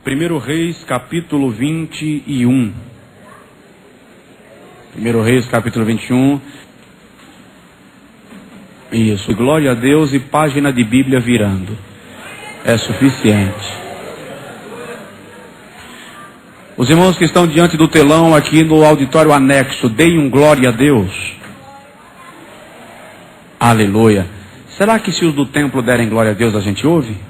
1 Reis, capítulo 21. 1 Reis, capítulo 21. Isso, glória a Deus, e página de Bíblia virando. É suficiente. Os irmãos que estão diante do telão aqui no auditório anexo, deem um glória a Deus. Aleluia. Será que se os do templo derem glória a Deus, a gente ouve?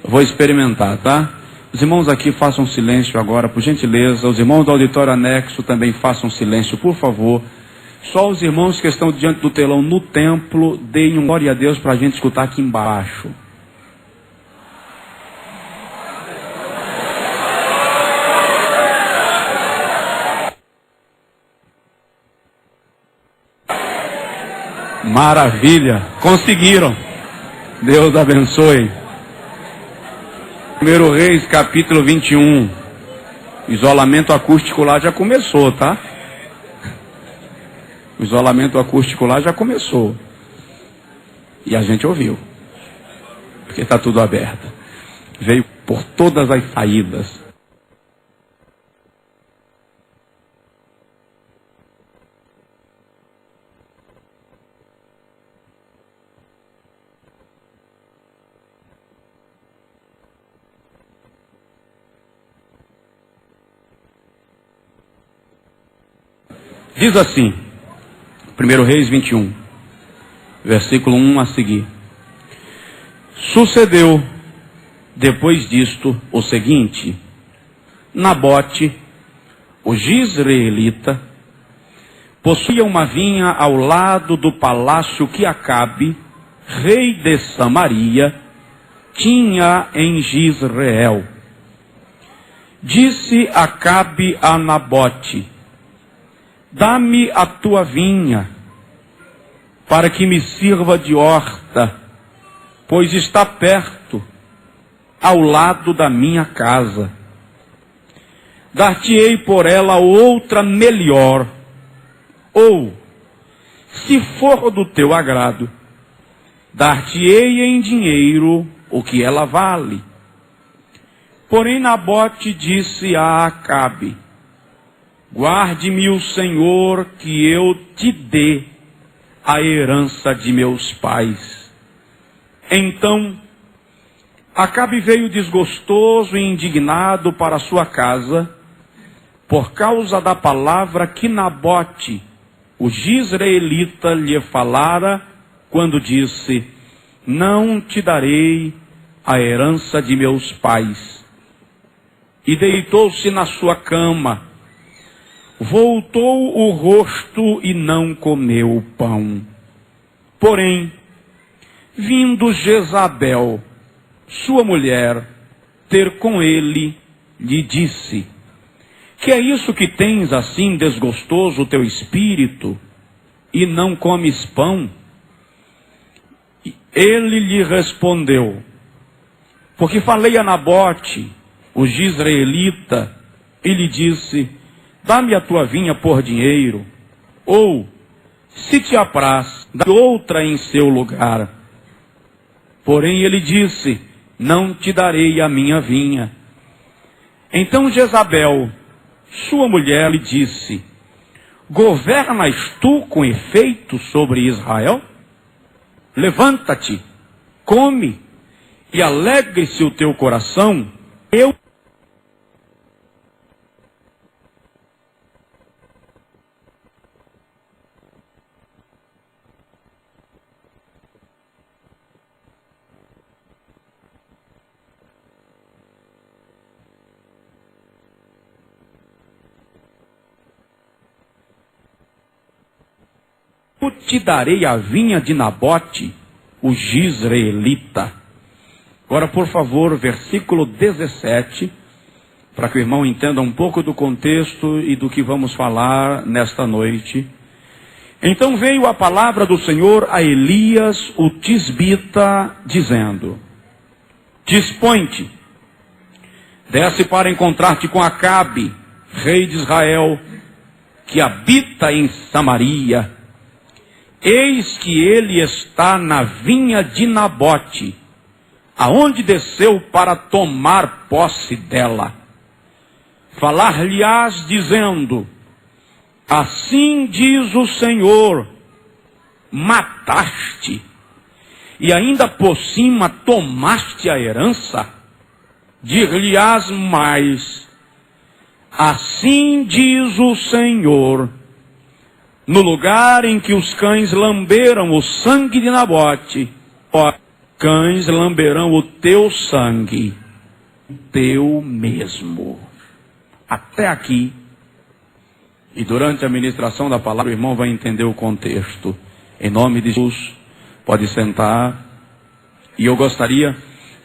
Eu vou experimentar, tá? Os irmãos aqui façam silêncio agora, por gentileza. Os irmãos do auditório anexo também façam silêncio, por favor. Só os irmãos que estão diante do telão no templo, deem um glória a Deus para a gente escutar aqui embaixo. Maravilha, conseguiram. Deus abençoe. 1 Reis, capítulo 21. Isolamento acústico lá já começou, tá? O isolamento acústico lá já começou. E a gente ouviu. Porque está tudo aberto. Veio por todas as saídas. Diz assim, 1 Reis 21, versículo 1 a seguir. Sucedeu, depois disto, o seguinte: Nabote, o jizreelita, possuía uma vinha ao lado do palácio que Acabe, rei de Samaria, tinha em Jizreel. Disse Acabe a Nabote: Dá-me a tua vinha, para que me sirva de horta, pois está perto, ao lado da minha casa. Dar-te-ei por ela outra melhor, ou, se for do teu agrado, dar-te-ei em dinheiro o que ela vale. Porém Nabote disse a Acabe: Guarde-me o Senhor, que eu te dê a herança de meus pais. Então Acabe veio desgostoso e indignado para sua casa, por causa da palavra que Nabote, o jizreelita, lhe falara, quando disse: Não te darei a herança de meus pais. E deitou-se na sua cama, voltou o rosto e não comeu o pão. Porém, vindo Jezabel, sua mulher, ter com ele, lhe disse: Que é isso que tens assim desgostoso o teu espírito, e não comes pão? Ele lhe respondeu: Porque falei a Nabote, o jizreelita, e lhe disse: Dá-me a tua vinha por dinheiro, ou, se te apraz, dá outra em seu lugar. Porém ele disse: Não te darei a minha vinha. Então Jezabel, sua mulher, lhe disse: Governas tu com efeito sobre Israel? Levanta-te, come, e alegre-se o teu coração. Eu te darei a vinha de Nabote, o jizreelita. Agora, por favor, versículo 17, para que o irmão entenda um pouco do contexto e do que vamos falar nesta noite. Então veio a palavra do Senhor a Elias, o tisbita, dizendo: Dispõe-te, desce para encontrar-te com Acabe, rei de Israel, que habita em Samaria. Eis que ele está na vinha de Nabote, aonde desceu para tomar posse dela. Falar-lhe-ás dizendo: assim diz o Senhor, mataste, e ainda por cima tomaste a herança. Dir-lhe-ás mais: assim diz o Senhor, no lugar em que os cães lamberam o sangue de Nabote, ó, cães lamberão o teu sangue, teu mesmo. Até aqui. E durante a ministração da palavra, o irmão vai entender o contexto. Em nome de Jesus, pode sentar. E eu gostaria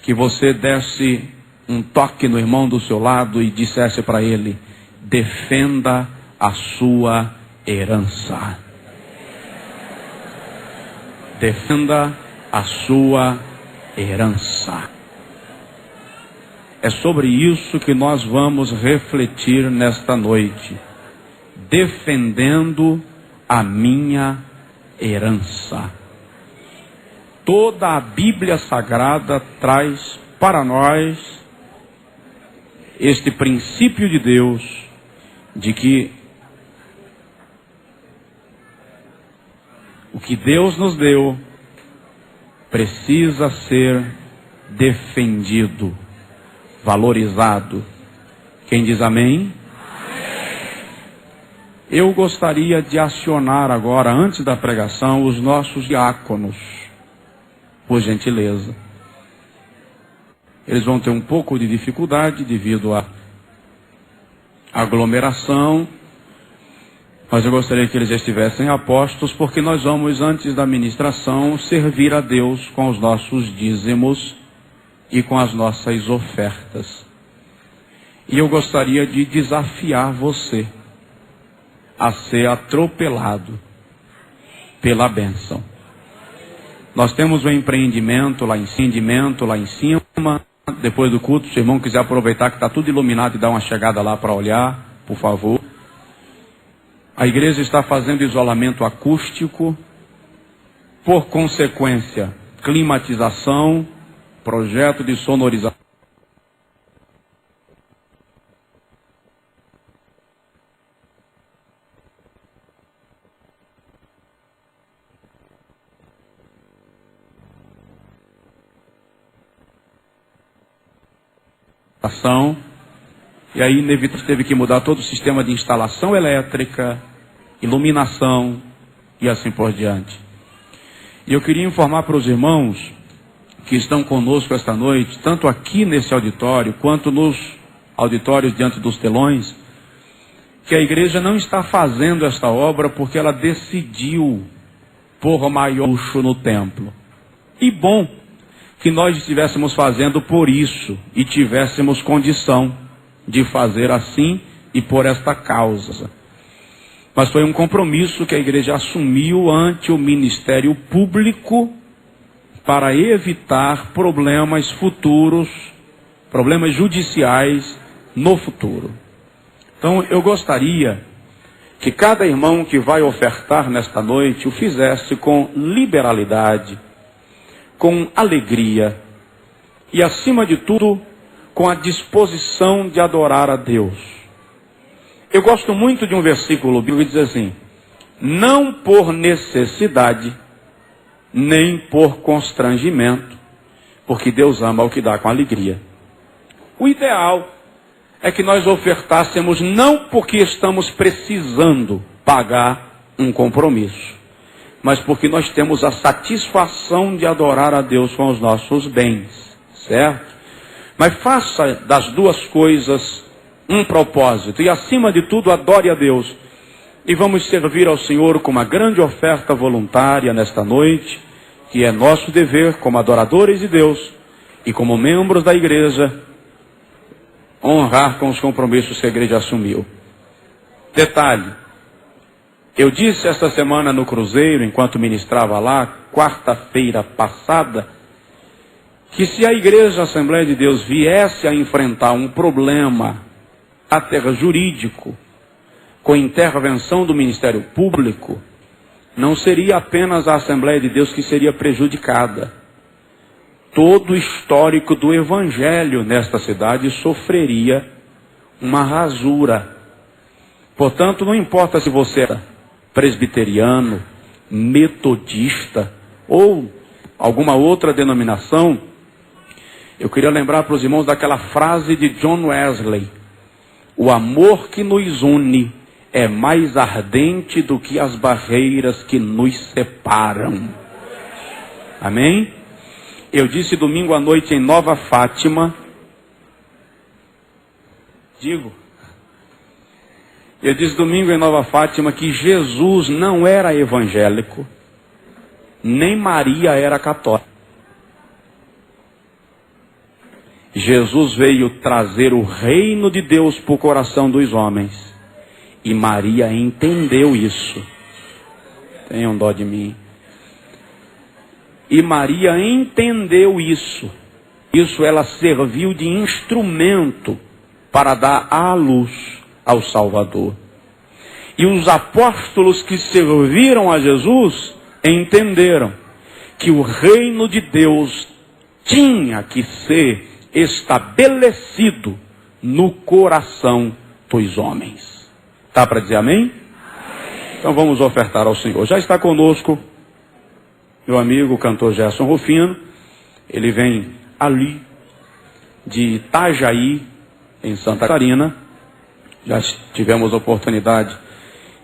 que você desse um toque no irmão do seu lado e dissesse para ele: defenda a sua herança. Defenda a sua herança. É sobre isso que nós vamos refletir nesta noite. Defendendo a minha herança. Toda a Bíblia Sagrada traz para nós este princípio de Deus, de que o que Deus nos deu precisa ser defendido, valorizado. Quem diz amém? Eu gostaria de acionar agora, antes da pregação, os nossos diáconos, por gentileza. Eles vão ter um pouco de dificuldade devido à aglomeração, mas eu gostaria que eles estivessem apostos, porque nós vamos, antes da ministração, servir a Deus com os nossos dízimos e com as nossas ofertas. E eu gostaria de desafiar você a ser atropelado pela bênção. Nós temos um empreendimento lá em cima. Depois do culto, se o irmão quiser aproveitar que está tudo iluminado e dar uma chegada lá para olhar, por favor. A igreja está fazendo isolamento acústico, por consequência, climatização, projeto de sonorização. E aí inevitavelmente teve que mudar todo o sistema de instalação elétrica, iluminação e assim por diante. E eu queria informar para os irmãos que estão conosco esta noite, tanto aqui nesse auditório, quanto nos auditórios diante dos telões, que a igreja não está fazendo esta obra porque ela decidiu pôr maior luxo no templo. E bom que nós estivéssemos fazendo por isso e tivéssemos condição de fazer assim e por esta causa. Mas foi um compromisso que a igreja assumiu ante o Ministério Público para evitar problemas futuros, problemas judiciais no futuro. Então eu gostaria que cada irmão que vai ofertar nesta noite o fizesse com liberalidade, com alegria e, acima de tudo, com a disposição de adorar a Deus. Eu gosto muito de um versículo bíblico que diz assim: não por necessidade, nem por constrangimento, porque Deus ama o que dá com alegria. O ideal é que nós ofertássemos não porque estamos precisando pagar um compromisso, mas porque nós temos a satisfação de adorar a Deus com os nossos bens, certo? Mas faça das duas coisas um propósito, e acima de tudo adore a Deus. E vamos servir ao Senhor com uma grande oferta voluntária nesta noite, que é nosso dever como adoradores de Deus e como membros da igreja, honrar com os compromissos que a igreja assumiu. Detalhe: eu disse esta semana no Cruzeiro, enquanto ministrava lá, quarta-feira passada, que se a igreja Assembleia de Deus viesse a enfrentar um problema até jurídico, com intervenção do Ministério Público, não seria apenas a Assembleia de Deus que seria prejudicada. todo o histórico do evangelho nesta cidade sofreria uma rasura. Portanto, não importa se você é presbiteriano, metodista ou alguma outra denominação, eu queria lembrar para os irmãos daquela frase de John Wesley: o amor que nos une é mais ardente do que as barreiras que nos separam. Amém? Eu disse domingo à noite em Nova Fátima, eu disse domingo em Nova Fátima que Jesus não era evangélico, nem Maria era católica. Jesus veio trazer o reino de Deus para o coração dos homens. E Maria entendeu isso. Tenham dó de mim. E Maria entendeu isso. Isso ela serviu de instrumento para dar à luz ao Salvador. E os apóstolos que serviram a Jesus entenderam que o reino de Deus tinha que ser estabelecido no coração dos homens. Tá para dizer amém? Então vamos ofertar ao Senhor. Já está conosco meu amigo, o cantor Gerson Rufino. Ele vem ali de Itajaí, em Santa Catarina. Já tivemos a oportunidade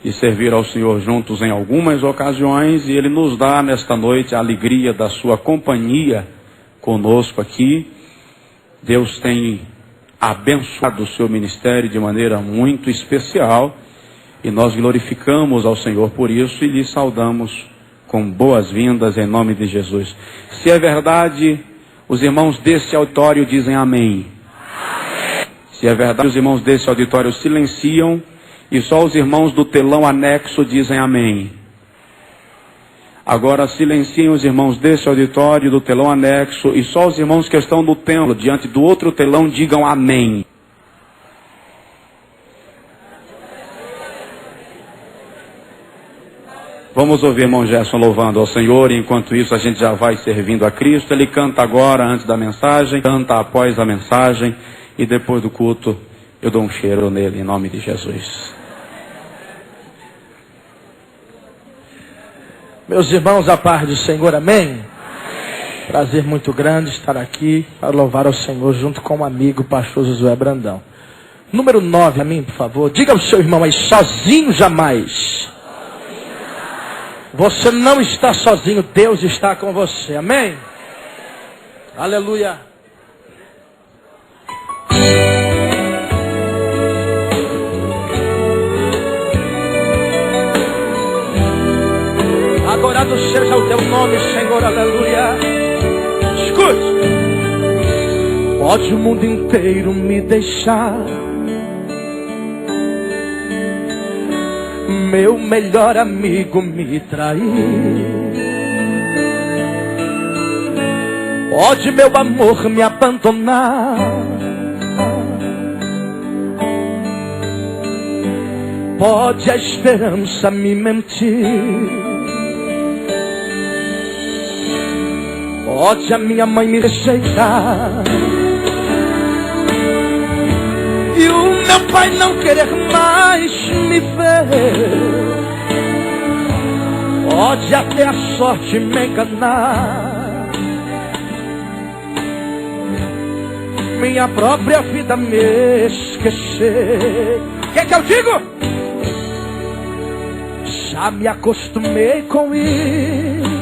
de servir ao Senhor juntos em algumas ocasiões, e Ele nos dá nesta noite a alegria da sua companhia conosco aqui. Deus tem abençoado o seu ministério de maneira muito especial, e nós glorificamos ao Senhor por isso e lhe saudamos com boas-vindas em nome de Jesus. Se é verdade, os irmãos desse auditório dizem amém. Amém. Se é verdade, os irmãos desse auditório silenciam e só os irmãos do telão anexo dizem amém. Agora silenciem os irmãos desse auditório, do telão anexo, e só os irmãos que estão no templo, diante do outro telão, digam amém. Vamos ouvir irmão Gerson louvando ao Senhor, e enquanto isso a gente já vai servindo a Cristo. Ele canta agora antes da mensagem, canta após a mensagem, e depois do culto eu dou um cheiro nele, em nome de Jesus. Meus irmãos, a paz do Senhor, amém? Prazer muito grande estar aqui para louvar ao Senhor junto com o amigo pastor Josué Brandão. Número 9, a mim, por favor. Diga ao seu irmão aí, sozinho jamais. Você não está sozinho, Deus está com você, amém? Aleluia. Adorado seja o teu nome, Senhor, aleluia. Escute. Pode o mundo inteiro me deixar, meu melhor amigo me trair, pode meu amor me abandonar, pode a esperança me mentir, pode a minha mãe me rejeitar, e o meu pai não querer mais me ver, pode até a sorte me enganar, minha própria vida me esquecer. O que é que eu digo? Já me acostumei com isso,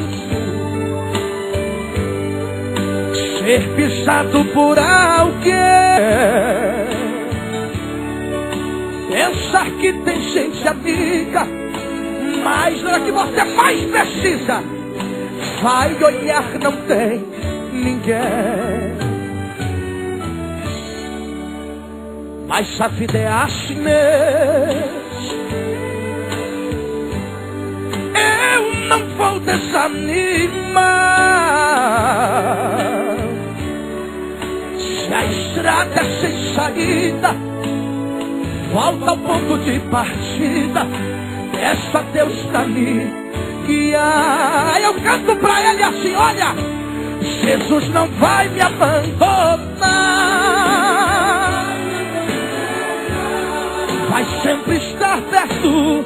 ser pisado por alguém, pensar que tem gente amiga, mas na hora que você mais precisa, vai olhar, não tem ninguém. Mas a vida é assim mesmo, eu não vou desanimar. Se a estrada é sem saída, volta ao ponto de partida, peça a Deus pra me guiar. Eu canto pra ele assim, olha, Jesus não vai me abandonar, vai sempre estar perto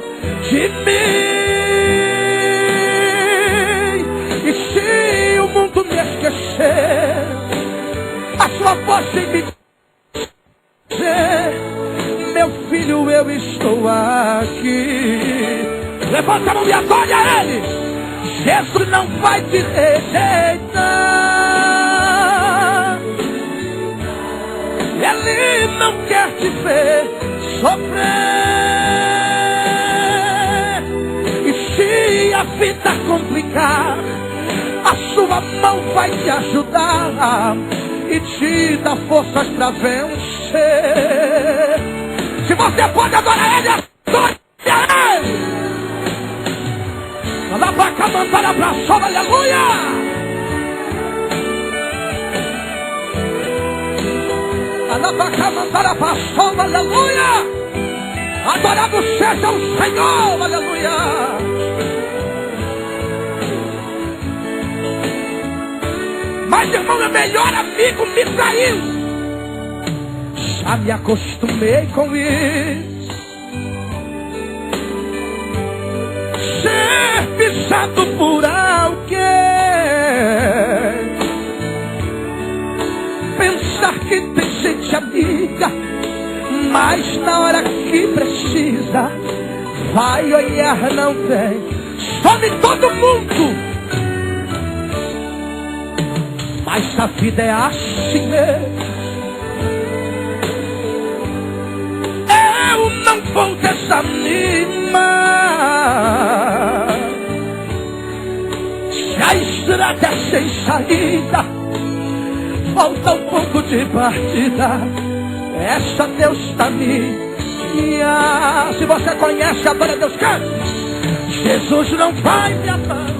de mim. E se o mundo me esquecer, a sua voz vem me dizer: meu filho, eu estou aqui. Levanta a mão e adore a Ele. Jesus não vai te rejeitar, Ele não quer te ver sofrer. E se a vida complicar, a sua mão vai te ajudar e te dá forças para vencer. Se você pode adorar Ele, adore a Ele. Alabaca, mandara pra sola, aleluia. Alabaca, mandara pra sola, aleluia. Adorado seja o Senhor, aleluia. Mas irmão, meu melhor amigo me traiu. Já me acostumei com isso. Ser pisado por alguém, pensar que tem gente amiga, mas na hora que precisa, vai olhar, não vem, some todo mundo. Mas a vida é assim mesmo. Eu não vou desanimar. Se a estrada é sem saída, falta um pouco de partida, essa Deus está minha. Se você conhece, adora Deus, cante. Jesus não vai me amar.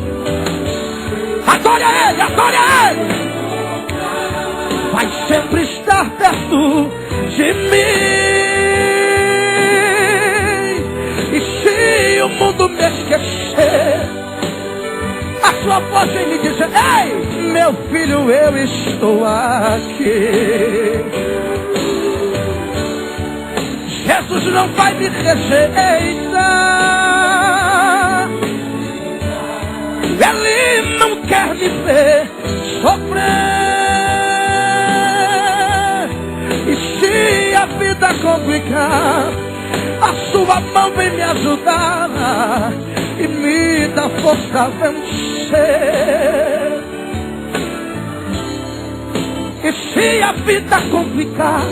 Adore a Ele, adore a Ele. Vai sempre estar perto de mim. E se o mundo me esquecer, a sua voz vem me dizer: ei, meu filho, eu estou aqui. Jesus não vai me rejeitar, Ele não quer me ver sofrer. E se a vida complicar, a sua mão vem me ajudar e me dá força a vencer. E se a vida complicar,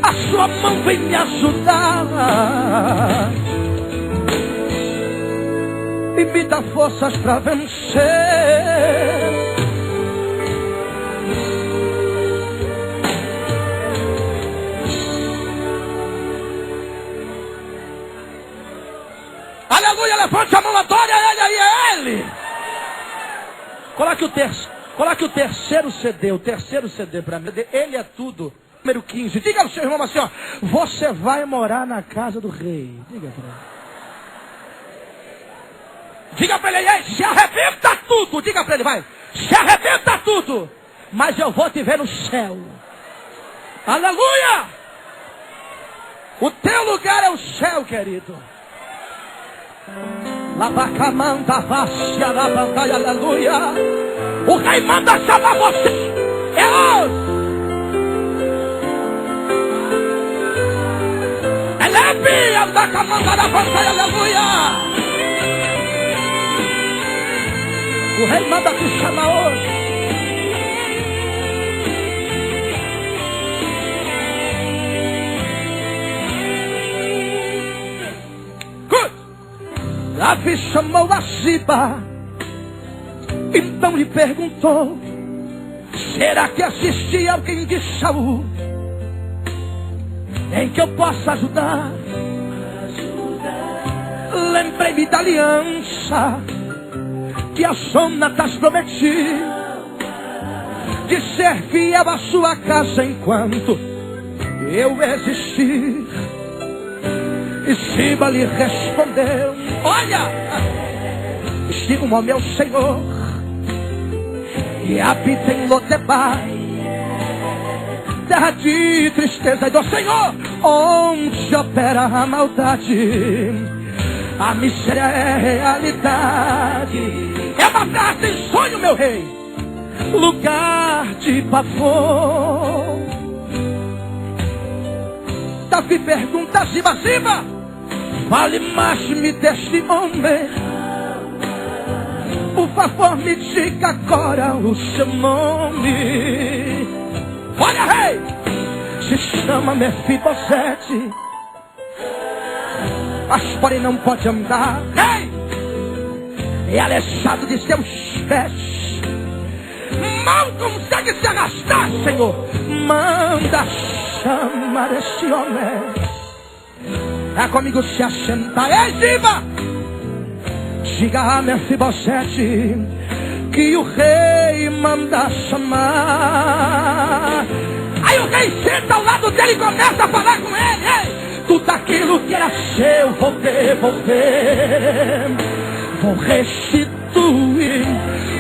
a sua mão vem me ajudar e me dá forças para vencer. Aleluia, levante a mão, adore a Ele, aí é Ele. Coloque o terceiro CD para mim. Ele é tudo. Número 15. Diga ao seu irmão assim, ó: você vai morar na casa do rei. Diga para ele. Diga para ele: se arrebenta tudo. Diga para ele, vai. Se arrebenta tudo, mas eu vou te ver no céu. Aleluia. O teu lugar é o céu, querido. Labacamanda vacia na batalha, aleluia. O rei manda chamar você. É hoje. Elebia da camanda da batalha, aleluia. O rei manda te chamar hoje. Davi chamou a Ziba, então lhe perguntou: será que assistia alguém de Saul em que eu possa ajudar? Lembrei-me da aliança que a Jonatas prometi, de ser fiel à sua casa enquanto eu existir. E Ziba lhe respondeu: olha, sigam ao meu Senhor, e habita em Lodebar, terra de tristeza e dor, Senhor, onde opera a maldade, a miséria é realidade. É uma terra sem sonho, meu rei, lugar de pavor. Davi pergunta, Ziba, Ziba, fale mais me deste homem, por favor me diga agora o seu nome. Olha, rei, se chama Mefibosete, mas porém não pode andar, rei, é aleijado de seus pés, mal consegue se arrastar, Senhor. Manda chamar este homem, é comigo se assentar. Ei, Ziba, diga a Mefibosete que o rei manda chamar. Aí o rei senta ao lado dele e começa a falar com ele. Ei, tudo aquilo que era seu vou devolver, vou restituir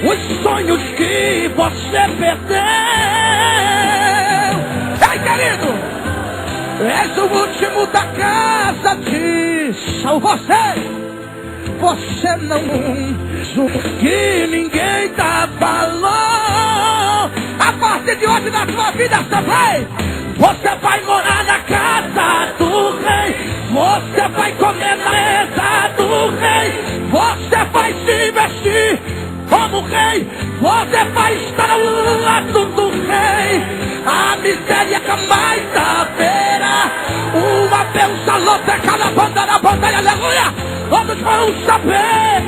os sonhos que você perdeu. Ei, querido, és o último da casa de Saul. Você não que ninguém dá valor. A partir de hoje na sua vida também, você vai morar na casa do rei, você vai comer na mesa do rei, você vai se vestir como rei, você vai estar ao lado do rei. A miséria jamais haverá, uma bênção loteca na bandeira, aleluia. Todos vão saber.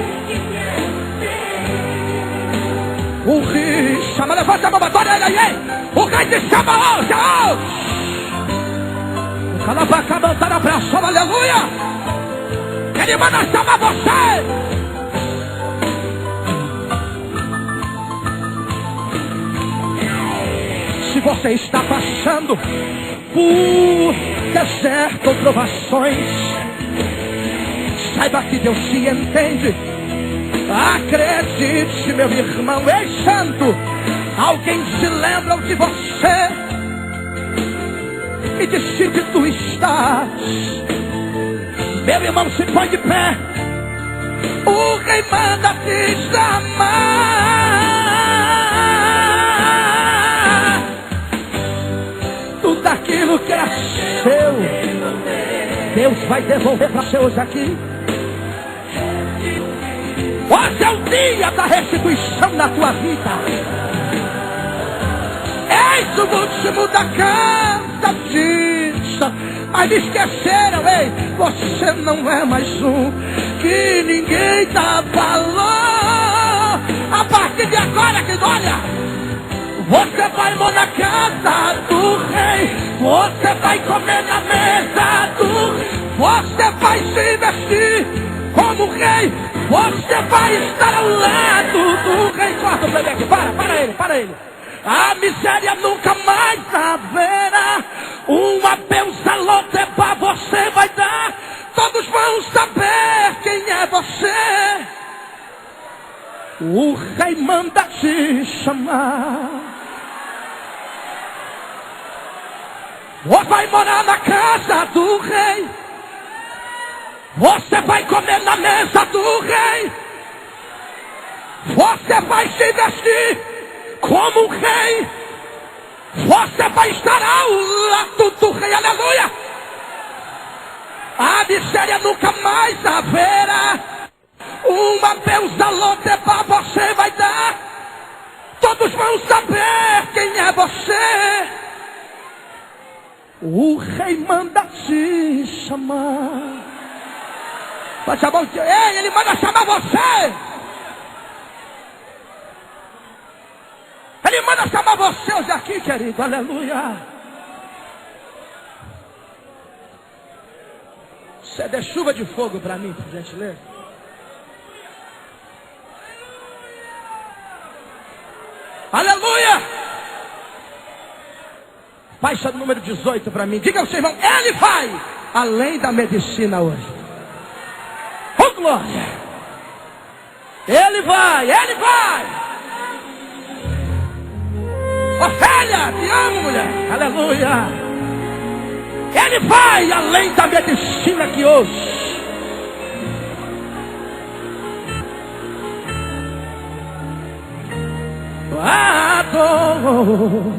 O rei chama, levanta a mão, olha aí, o rei te chama hoje, o calabaca mandar abraço, aleluia. Ele manda chamar você. Se você está passando por deserto ou provações, saiba que Deus se entende. Acredite, meu irmão, ei santo, alguém se lembra de você e decide tu estás. Meu irmão, se põe de pé, o rei manda te chamar. Tudo aquilo que é seu, Deus vai devolver para seus aqui. Hoje é o dia da restituição na tua vida. Eis o último da casa de Saul. Mas me esqueceram, ei, você não é mais um que ninguém dá valor. A partir de agora, que olha, você vai morar na casa do rei, você vai comer na mesa do rei, você vai se vestir como rei, você vai estar ao lado do rei. Corta o bebê aqui, para ele. A miséria nunca mais haverá, uma bênção lotebar você vai dar. Todos vão saber quem é você. O rei manda te chamar. Você vai morar na casa do rei, você vai comer na mesa do rei, você vai se vestir como um rei, você vai estar ao lado do rei, aleluia. A miséria nunca mais haverá, uma bênção lotebar você vai dar. Todos vão saber quem é você. O rei manda te chamar. Vai chamar você. Ei, ele manda chamar você. Ele manda chamar você hoje aqui, querido. Aleluia. Você dê chuva de fogo para mim, por gentileza. Aleluia. Faixa número 18 para mim. Diga ao seu irmão, ele vai além da medicina hoje. Oh, glória. Ele vai. Ofélia, te amo, mulher. Aleluia. Ele vai além da medicina que hoje. A dor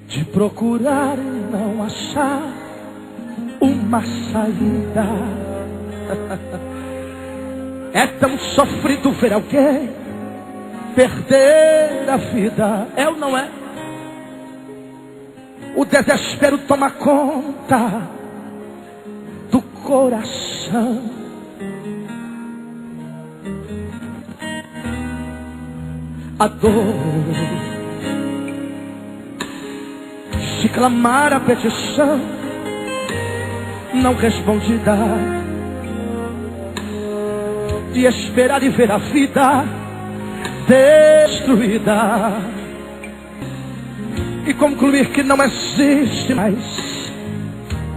de procurar e não achar uma saída. É tão sofrido ver alguém perder a vida. É ou não é? O desespero toma conta do coração. A dor de clamar a petição não respondida, de esperar e ver a vida destruída, e concluir que não existe mais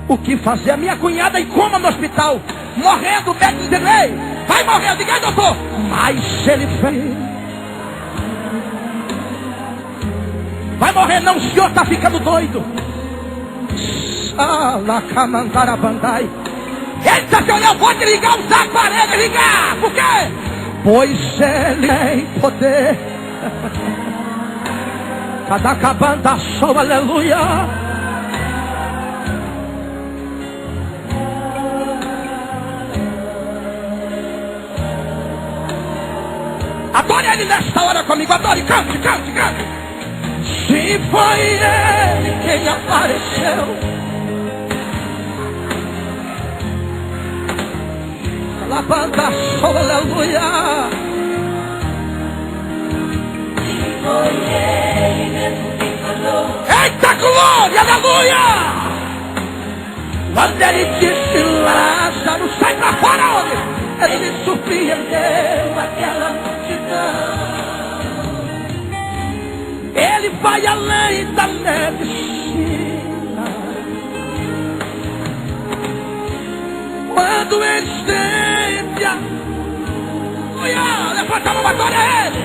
o que fazer. A minha cunhada em coma no hospital, morrendo, o médico dizendo: ei, vai morrer. Diga aí, doutor. Mas ele fez. Vai morrer não, o senhor está ficando doido. Salacamandarabandai. Ele disse assim: eu vou te ligar os aparelhos, ligar. Por quê? Pois ele tem poder. Cada cabanda show, aleluia. Adore ele nesta hora comigo. Adore, cante, cante, cante. Se foi ele quem apareceu, a banda show, aleluia. Se foi ele mesmo quem falou, eita glória, aleluia. Quando ele disse: Lázaro, sai pra fora, onde? Ele surpreendeu aquela multidão. Ele vai além da medicina. Quando ele estende a... levanta a mão, adora ele.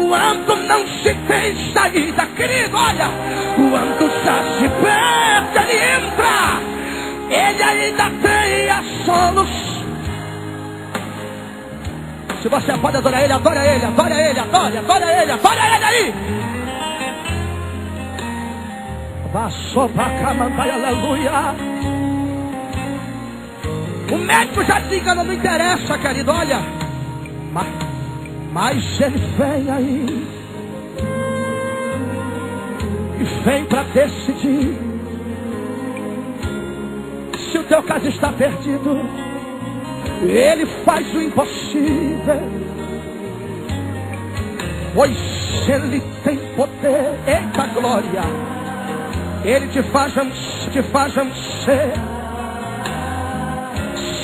Quando não se tem saída, querido, olha. Quando já se perde, ele entra. Ele ainda tem a solução. Se você pode adorar ele, adora ele, adora ele, adora ele, adora ele aí. Passou pra cá, mandai, aleluia. O médico já te engana, não interessa, querido, olha. Mas ele vem aí. E vem pra decidir se o teu caso está perdido. Ele faz o impossível, pois ele tem poder. Eita glória. Ele te faz vencer.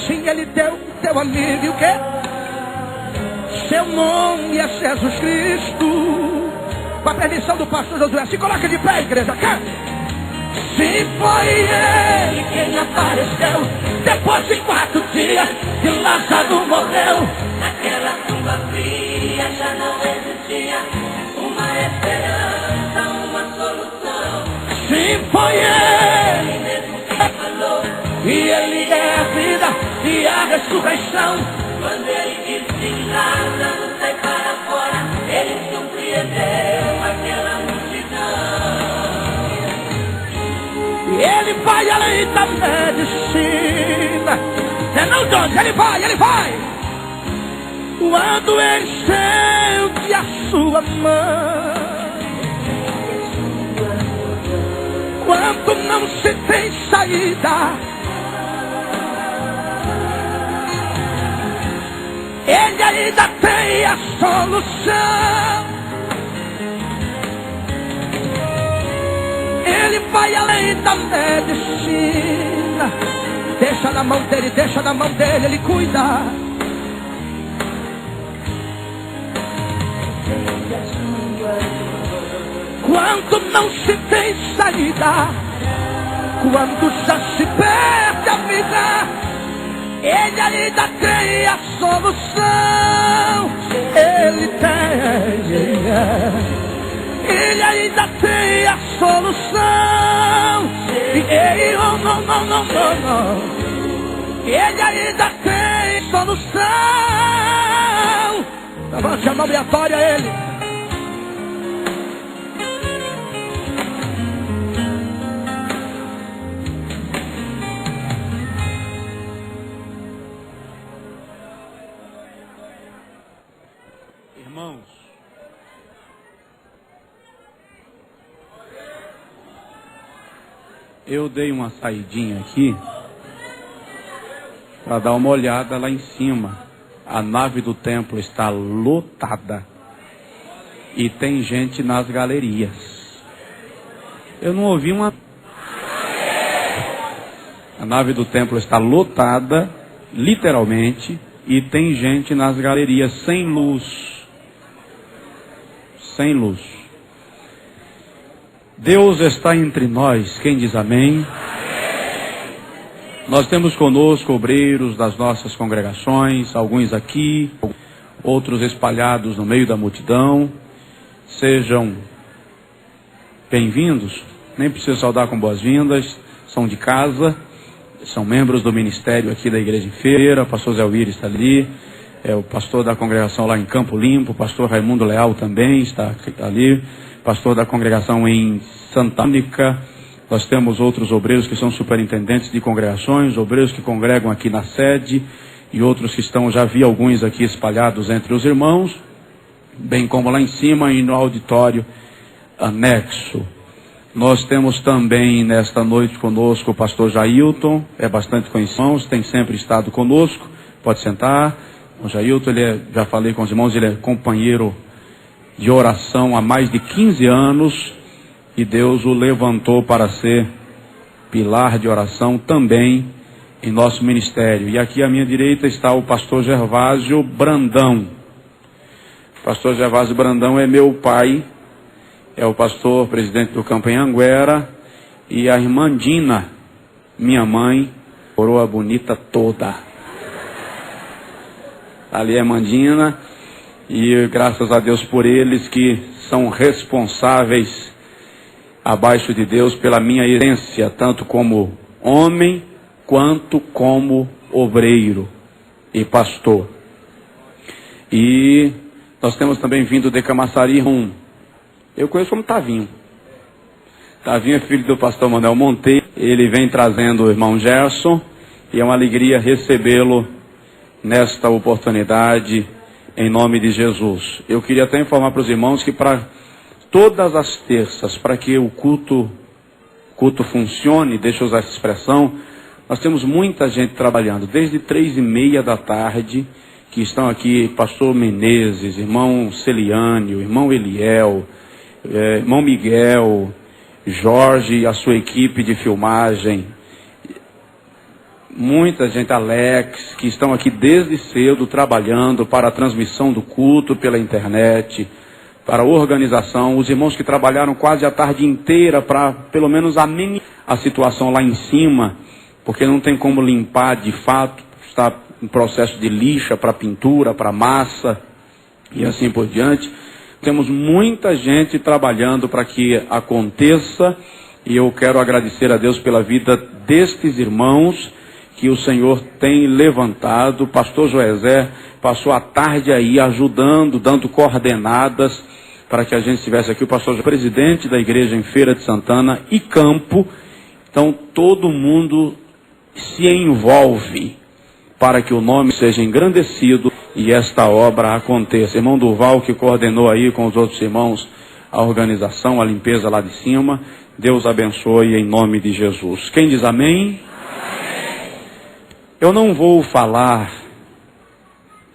Sim, ele deu teu amigo. E o quê? Seu nome é Jesus Cristo. Com a permissão do pastor Josué, se coloca de pé, igreja, cante. Se foi ele quem apareceu depois de 4 dias que Lázaro morreu. Naquela tumba fria já não existia uma esperança, uma solução. Se foi ele mesmo quem falou, e ele é a vida e a ressurreição. Quando ele disse: Lázaro, sai para fora, ele surpreendeu aquela multidão. Ele vai além da medicina. É não, Jones, ele vai. Quando ele estende a sua mão, quando não se tem saída, ele ainda tem a solução. Ele vai além da medicina. Deixa na mão dele, ele cuida. Quando não se tem saída, quando já se perde a vida, Ele ainda tem a solução. Ele tem. Ele ainda tem a solução. Ele ainda tem solução. Levante a mão aleatória a Ele. Irmãos, eu dei uma saidinha aqui para dar uma olhada lá em cima. A nave do templo está lotada e tem gente nas galerias. Eu não ouvi uma... A nave do templo está lotada, literalmente, e tem gente nas galerias sem luz. Sem luz. Deus está entre nós. Quem diz amém? Nós temos conosco obreiros das nossas congregações, alguns aqui, outros espalhados no meio da multidão. Sejam bem-vindos. Nem preciso saudar com boas-vindas. São de casa, são membros do ministério aqui da Igreja em Feira. O pastor Zé Uíris está ali, é o pastor da congregação lá em Campo Limpo. O pastor Raimundo Leal também está ali, pastor da congregação em Santa Mônica. Nós temos outros obreiros que são superintendentes de congregações, obreiros que congregam aqui na sede, e outros que estão, já vi alguns aqui espalhados entre os irmãos, bem como lá em cima e no auditório anexo. Nós temos também nesta noite conosco o pastor Jailton, é bastante conhecido, tem sempre estado conosco, pode sentar. O Jailton, já falei com os irmãos, ele é companheiro de oração há mais de 15 anos, e Deus o levantou para ser pilar de oração também em nosso ministério. E aqui à minha direita está o pastor Gervásio Brandão. O pastor Gervásio Brandão é meu pai, é o pastor presidente do Campo em Anguera, e a irmã Dina, minha mãe, coroa bonita toda. Ali é a irmã Dina, e graças a Deus por eles que são responsáveis abaixo de Deus pela minha essência, tanto como homem quanto como obreiro e pastor. E nós temos também vindo de Camaçari, eu conheço como Tavinho. Tavinho é filho do pastor Manuel Monteiro. Ele vem trazendo o irmão Gerson, e é uma alegria recebê-lo nesta oportunidade, em nome de Jesus. Eu queria até informar para os irmãos que para todas as terças, para que o culto funcione, deixa eu usar essa expressão, nós temos muita gente trabalhando, desde 3:30 da tarde, que estão aqui, pastor Menezes, irmão Celiane, o irmão Eliel, irmão Miguel, Jorge e a sua equipe de filmagem, muita gente, Alex, que estão aqui desde cedo trabalhando para a transmissão do culto pela internet, para a organização, os irmãos que trabalharam quase a tarde inteira para pelo menos amenizar a situação lá em cima, porque não tem como limpar de fato, está em processo de lixa para pintura, para massa e assim por diante. Temos muita gente trabalhando para que aconteça, e eu quero agradecer a Deus pela vida destes irmãos que o Senhor tem levantado. O pastor Joezé passou a tarde aí ajudando, dando coordenadas para que a gente estivesse aqui. O pastor presidente da igreja em Feira de Santana e Campo. Então todo mundo se envolve para que o nome seja engrandecido e esta obra aconteça. Irmão Durval, que coordenou aí com os outros irmãos a organização, a limpeza lá de cima. Deus abençoe em nome de Jesus. Quem diz amém? Amém. Eu não vou falar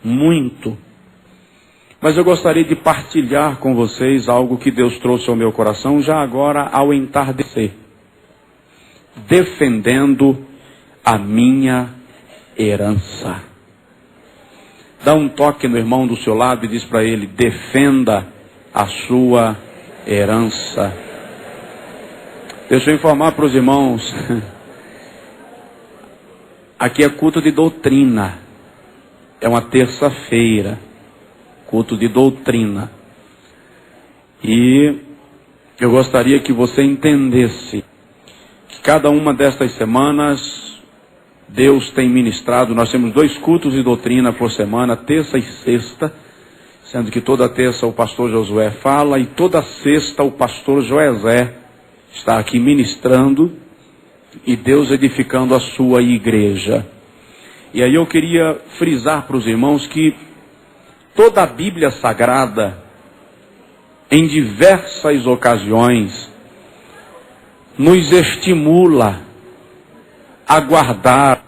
muito, mas eu gostaria de partilhar com vocês algo que Deus trouxe ao meu coração já agora ao entardecer. Defendendo a minha herança. Dá um toque no irmão do seu lado e diz para ele: defenda a sua herança. Deixa eu informar para os irmãos. Aqui é culto de doutrina. É uma terça-feira. Culto de doutrina. E eu gostaria que você entendesse que cada uma destas semanas Deus tem ministrado. Nós temos 2 cultos de doutrina por semana, terça e sexta, sendo que toda terça o pastor Josué fala e toda sexta o pastor Joesé está aqui ministrando e Deus edificando a sua igreja. E aí eu queria frisar para os irmãos que toda a Bíblia Sagrada, em diversas ocasiões, nos estimula a guardar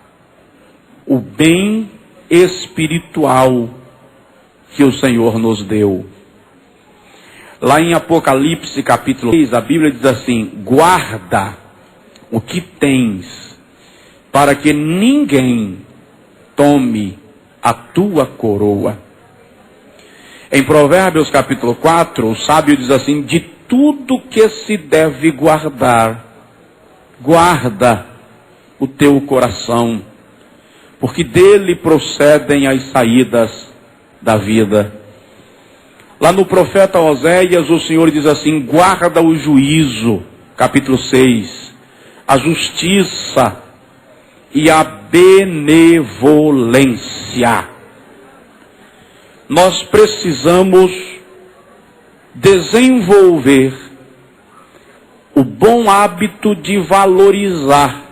o bem espiritual que o Senhor nos deu. Lá em Apocalipse capítulo 6, a Bíblia diz assim: guarda o que tens, para que ninguém tome a tua coroa. Em Provérbios capítulo 4, o sábio diz assim: de tudo que se deve guardar, guarda o teu coração, porque dele procedem as saídas da vida. Lá no profeta Oséias, o Senhor diz assim: guarda o juízo, capítulo 6, a justiça e a benevolência. Nós precisamos desenvolver o bom hábito de valorizar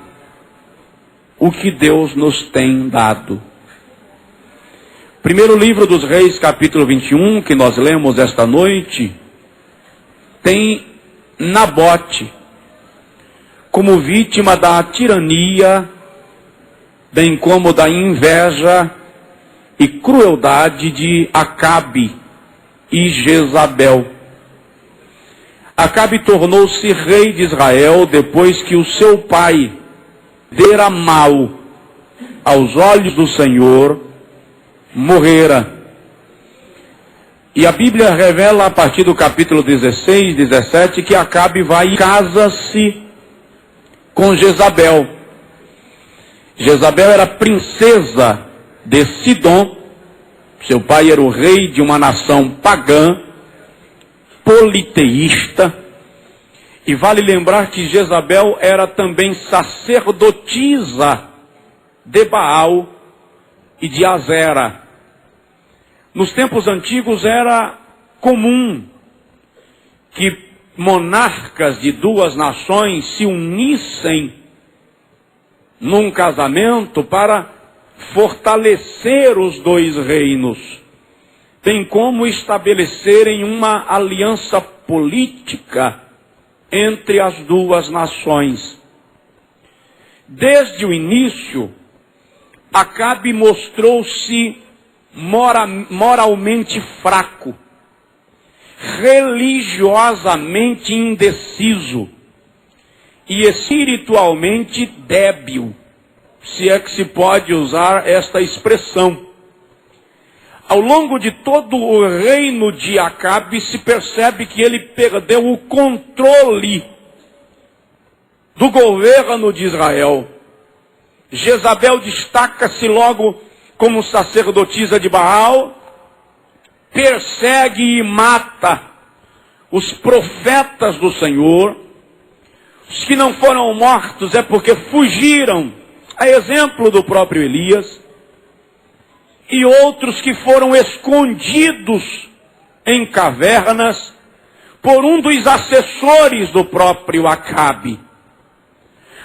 o que Deus nos tem dado. Primeiro livro dos Reis, capítulo 21, que nós lemos esta noite, tem Nabote como vítima da tirania, bem como da inveja e crueldade de Acabe e Jezabel. Acabe tornou-se rei de Israel depois que o seu pai dera mal aos olhos do Senhor, morrera. E a Bíblia revela a partir do capítulo 16, 17, que Acabe vai e casa-se com Jezabel. Jezabel era princesa de Sidom. Seu pai era o rei de uma nação pagã, politeísta. E vale lembrar que Jezabel era também sacerdotisa de Baal e de Azera. Nos tempos antigos era comum que monarcas de 2 nações se unissem num casamento para fortalecer os 2 reinos, bem como estabelecerem uma aliança política entre as 2 nações. Desde o início, Acabe mostrou-se moralmente fraco, religiosamente indeciso e espiritualmente débil, se é que se pode usar esta expressão. Ao longo de todo o reino de Acabe, se percebe que ele perdeu o controle do governo de Israel. Jezabel destaca-se logo como sacerdotisa de Baal, persegue e mata os profetas do Senhor. Os que não foram mortos é porque fugiram, a exemplo do próprio Elias, e outros que foram escondidos em cavernas por um dos assessores do próprio Acabe.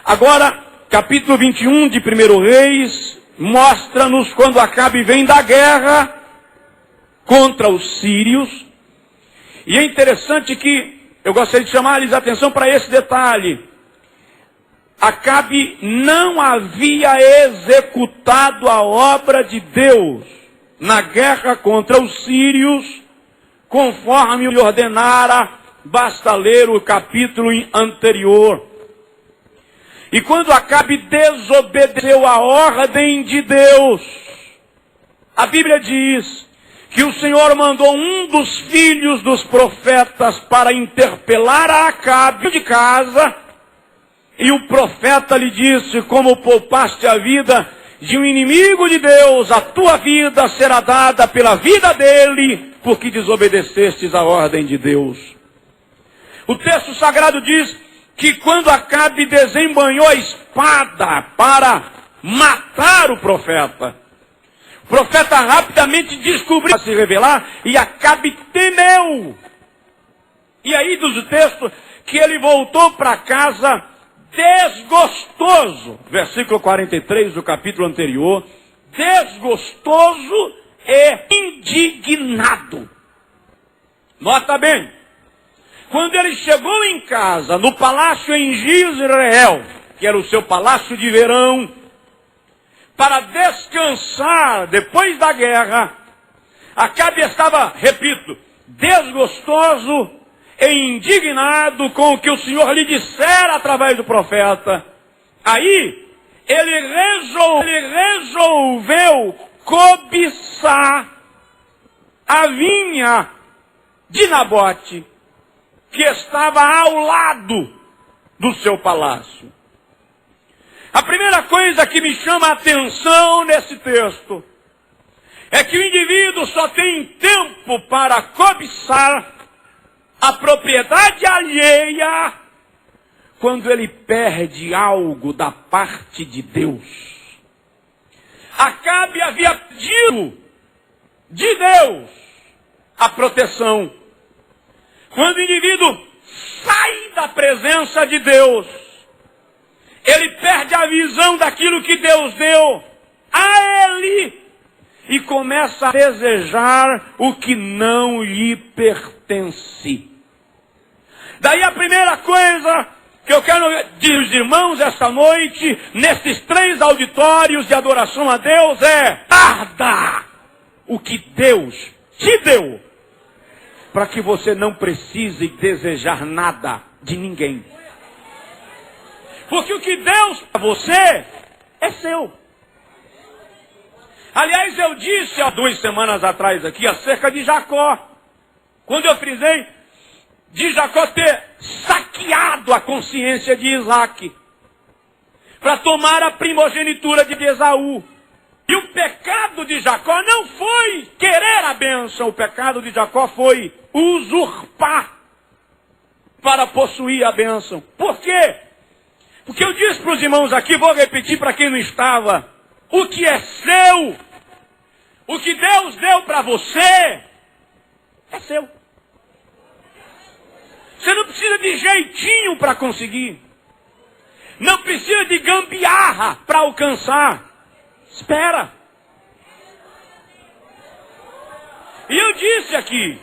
Agora, capítulo 21 de 1 Reis, mostra-nos quando Acabe vem da guerra contra os sírios. E é interessante que eu gostaria de chamar-lhes a atenção para esse detalhe. Acabe não havia executado a obra de Deus na guerra contra os sírios, conforme lhe ordenara, basta ler o capítulo anterior. E quando Acabe desobedeceu a ordem de Deus, a Bíblia diz que o Senhor mandou um dos filhos dos profetas para interpelar a Acabe de casa, e o profeta lhe disse: como poupaste a vida de um inimigo de Deus, a tua vida será dada pela vida dele, porque desobedecestes a ordem de Deus. O texto sagrado diz que quando Acabe desembanhou a espada para matar o profeta rapidamente descobriu se revelar e Acabe temeu. E aí diz o texto que ele voltou para casa desgostoso. Versículo 43 do capítulo anterior. Desgostoso e indignado. Nota bem. Quando ele chegou em casa, no palácio em Jezreel, que era o seu palácio de verão, para descansar depois da guerra, Acabe estava, repito, desgostoso e indignado com o que o Senhor lhe dissera através do profeta. Aí, ele resolveu cobiçar a vinha de Nabote, que estava ao lado do seu palácio. A primeira coisa que me chama a atenção nesse texto é que o indivíduo só tem tempo para cobiçar a propriedade alheia quando ele perde algo da parte de Deus. Acabe havia pedido de Deus a proteção. Quando o indivíduo sai da presença de Deus, ele perde a visão daquilo que Deus deu a ele e começa a desejar o que não lhe pertence. Daí a primeira coisa que eu quero dizer aos irmãos esta noite, nesses 3 auditórios de adoração a Deus, é: guarda o que Deus te deu, para que você não precise desejar nada de ninguém. Porque o que Deus para você é seu. Aliás, eu disse há 2 semanas atrás aqui acerca de Jacó, quando eu frisei de Jacó ter saqueado a consciência de Isaac para tomar a primogenitura de Esaú. E o pecado de Jacó não foi querer a bênção, o pecado de Jacó foi usurpar para possuir a bênção. Por quê? Porque eu disse para os irmãos aqui, vou repetir para quem não estava: o que é seu, o que Deus deu para você, é seu. Você não precisa de jeitinho para conseguir. Não precisa de gambiarra para alcançar. Espera. E eu disse aqui,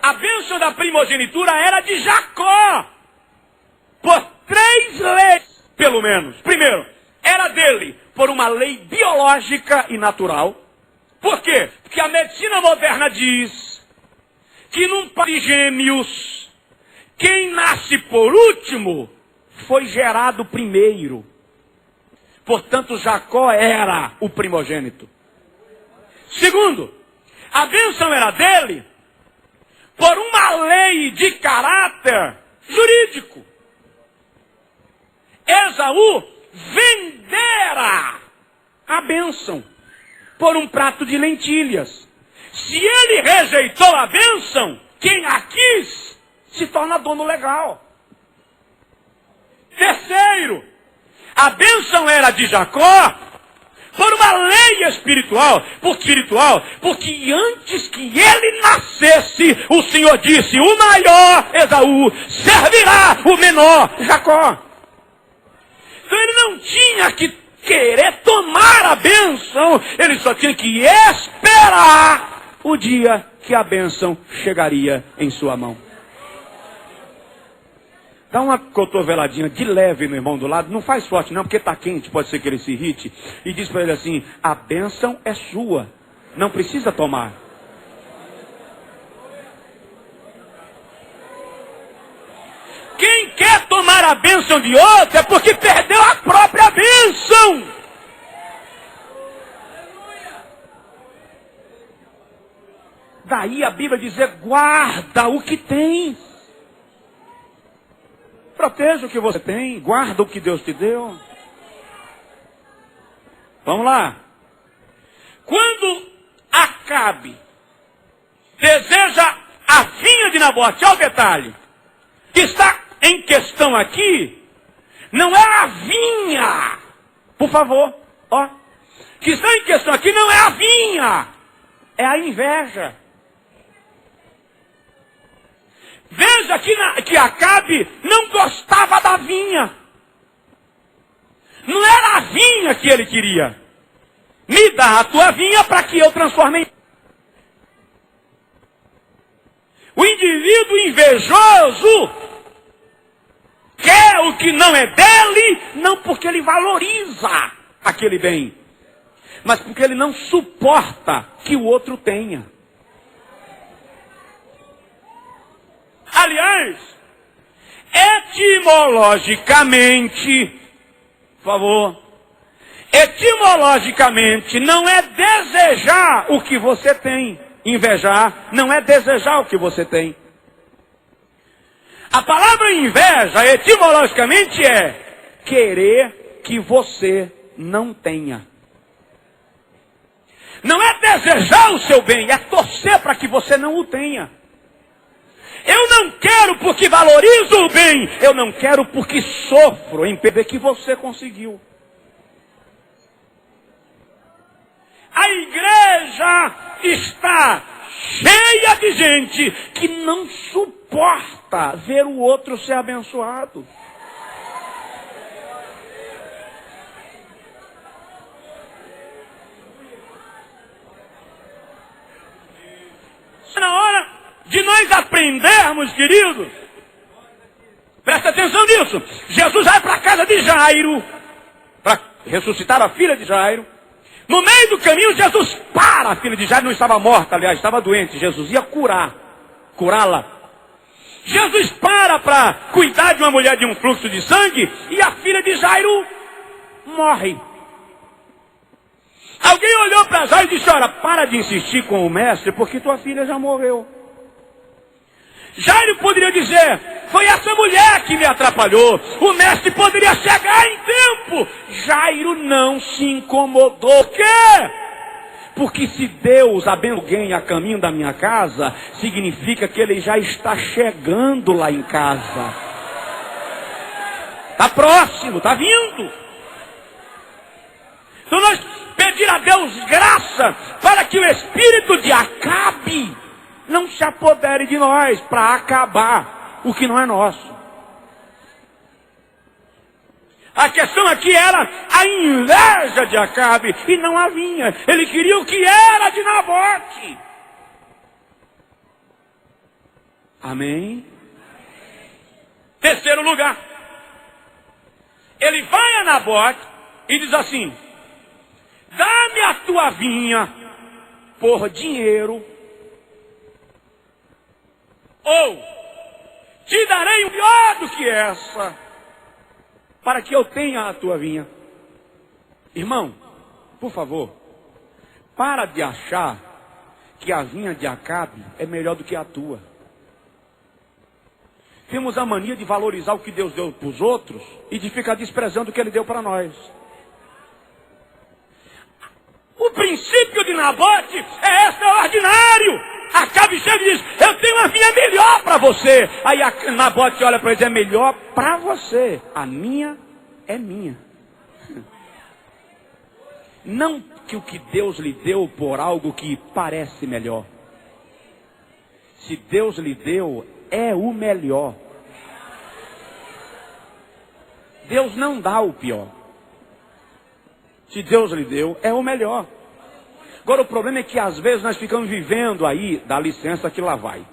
a bênção da primogenitura era de Jacó, por 3 leis, pelo menos. Primeiro, era dele por uma lei biológica e natural. Por quê? Porque a medicina moderna diz que num par de gêmeos, quem nasce por último foi gerado primeiro. Portanto, Jacó era o primogênito. Segundo, a bênção era dele por uma lei de caráter jurídico. Esaú vendera a bênção por um prato de lentilhas. Se ele rejeitou a bênção, quem a quis se torna dono legal. Terceiro, a bênção era de Jacó por uma lei espiritual, porque antes que ele nascesse, o Senhor disse: o maior, Esaú, servirá o menor, Jacó. Então ele não tinha que querer tomar a bênção, ele só tinha que esperar o dia que a bênção chegaria em sua mão. Dá uma cotoveladinha de leve no irmão do lado, não faz forte não, porque está quente, pode ser que ele se irrite, e diz para ele assim: a bênção é sua, não precisa tomar. Quem quer tomar a bênção de outro é porque perdeu a própria bênção. Daí a Bíblia dizer: guarda o que tem. Proteja o que você tem, guarda o que Deus te deu. Vamos lá. Quando Acabe deseja a vinha de Nabote, olha o detalhe. Que está em questão aqui, não é a vinha. Por favor, ó. Que está em questão aqui não é a vinha, é a inveja. Veja que Acabe não gostava da vinha. Não era a vinha que ele queria. Me dá a tua vinha para que eu transforme em... O indivíduo invejoso quer o que não é dele, não porque ele valoriza aquele bem, mas porque ele não suporta que o outro tenha. Aliás, etimologicamente, por favor, etimologicamente não é desejar o que você tem. Invejar não é desejar o que você tem. A palavra inveja, etimologicamente, é querer que você não tenha. Não é desejar o seu bem, é torcer para que você não o tenha. Eu não quero porque valorizo o bem, eu não quero porque sofro em perder que você conseguiu. A igreja está cheia de gente que não suporta ver o outro ser abençoado. Na hora de nós aprendermos, queridos, presta atenção nisso. Jesus vai para a casa de Jairo, para ressuscitar a filha de Jairo. No meio do caminho, Jesus para. A filha de Jairo não estava morta, aliás, estava doente. Jesus ia curá-la. Jesus para cuidar de uma mulher de um fluxo de sangue e a filha de Jairo morre. Alguém olhou para Jairo e disse: olha, para de insistir com o mestre, porque tua filha já morreu. Jairo poderia dizer: foi essa mulher que me atrapalhou. O mestre poderia chegar em tempo. Jairo não se incomodou. Por quê? Porque se Deus abençoa alguém a caminho da minha casa, significa que ele já está chegando lá em casa. Está próximo, está vindo. Então nós pedir a Deus graça para que o espírito de Acabe não se apodere de nós para acabar o que não é nosso. A questão aqui era a inveja de Acabe e não a vinha. Ele queria o que era de Nabote. Amém? Terceiro lugar. Ele vai a Nabote e diz assim: dá-me a tua vinha por dinheiro, ou te darei o pior do que essa, para que eu tenha a tua vinha. Irmão, por favor, para de achar que a vinha de Acabe é melhor do que a tua. Temos a mania de valorizar o que Deus deu para os outros e de ficar desprezando o que Ele deu para nós. O princípio de Nabote é extraordinário. Acabe chega e diz: eu tenho uma vinha melhor para você. Aí Nabote olha para ele e diz: é melhor para você. A minha é minha. Não que o que Deus lhe deu por algo que parece melhor. Se Deus lhe deu, é o melhor. Deus não dá o pior. Se Deus lhe deu, é o melhor. Agora o problema é que às vezes nós ficamos vivendo aí, dá licença que lá vai.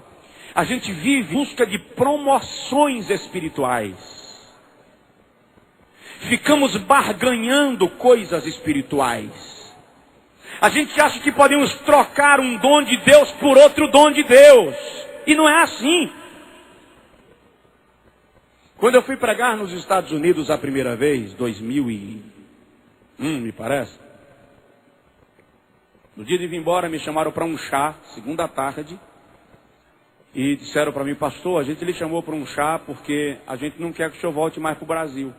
A gente vive em busca de promoções espirituais. Ficamos barganhando coisas espirituais. A gente acha que podemos trocar um dom de Deus por outro dom de Deus. E não é assim. Quando eu fui pregar nos Estados Unidos a primeira vez, 2001, me parece. No dia de vir embora, me chamaram para um chá, segunda tarde. E disseram para mim: pastor, a gente lhe chamou para um chá porque a gente não quer que o senhor volte mais para o Brasil. Eu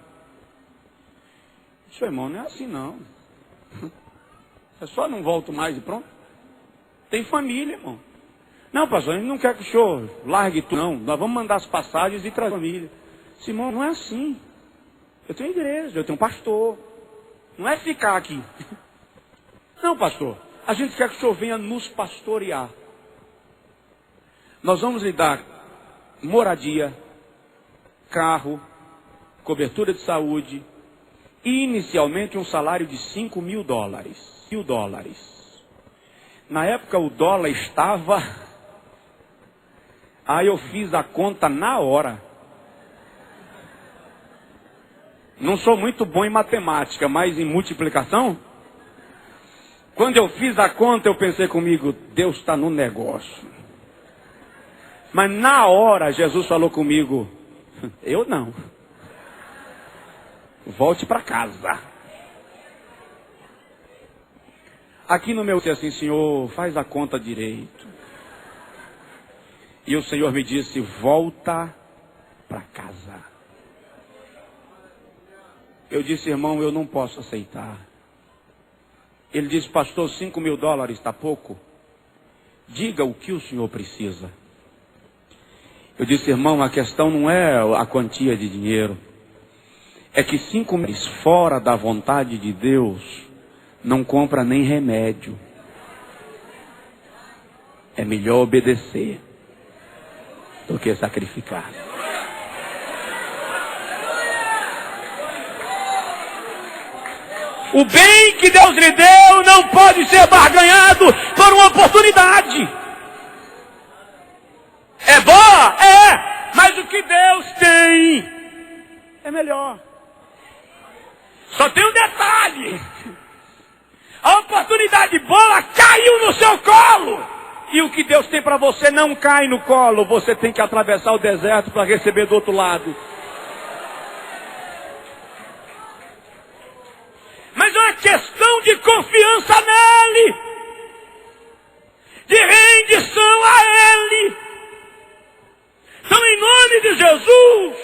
disse: irmão, não é assim não. Eu só não volto mais e pronto. Tem família, irmão. Não, pastor, a gente não quer que o senhor largue tudo, não. Nós vamos mandar as passagens e trazer a família. Simão, não é assim. Eu tenho igreja, eu tenho pastor. Não é ficar aqui. Não, pastor. A gente quer que o senhor venha nos pastorear. Nós vamos lhe dar moradia, carro, cobertura de saúde e inicialmente um salário de $5.000. $1.000. Na época o dólar estava... Aí eu fiz a conta na hora. Não sou muito bom em matemática, mas em multiplicação. Quando eu fiz a conta, eu pensei comigo, Deus está no negócio. Mas na hora, Jesus falou comigo, eu não. Volte para casa. Aqui no meu disse assim, Senhor, faz a conta direito. E o Senhor me disse, volta para casa. Eu disse, irmão, eu não posso aceitar. Ele disse, pastor, $5.000 está pouco? Diga o que o senhor precisa. Eu disse, irmão, a questão não é a quantia de dinheiro. É que 5 meses fora da vontade de Deus, não compra nem remédio. É melhor obedecer do que sacrificar. O bem que Deus lhe deu não pode ser barganhado por uma oportunidade. É boa? É. Mas o que Deus tem é melhor. Só tem um detalhe. A oportunidade boa caiu no seu colo. E o que Deus tem para você não cai no colo. Você tem que atravessar o deserto para receber do outro lado. Mas é uma questão de confiança nele. De rendição a ele. Então, em nome de Jesus,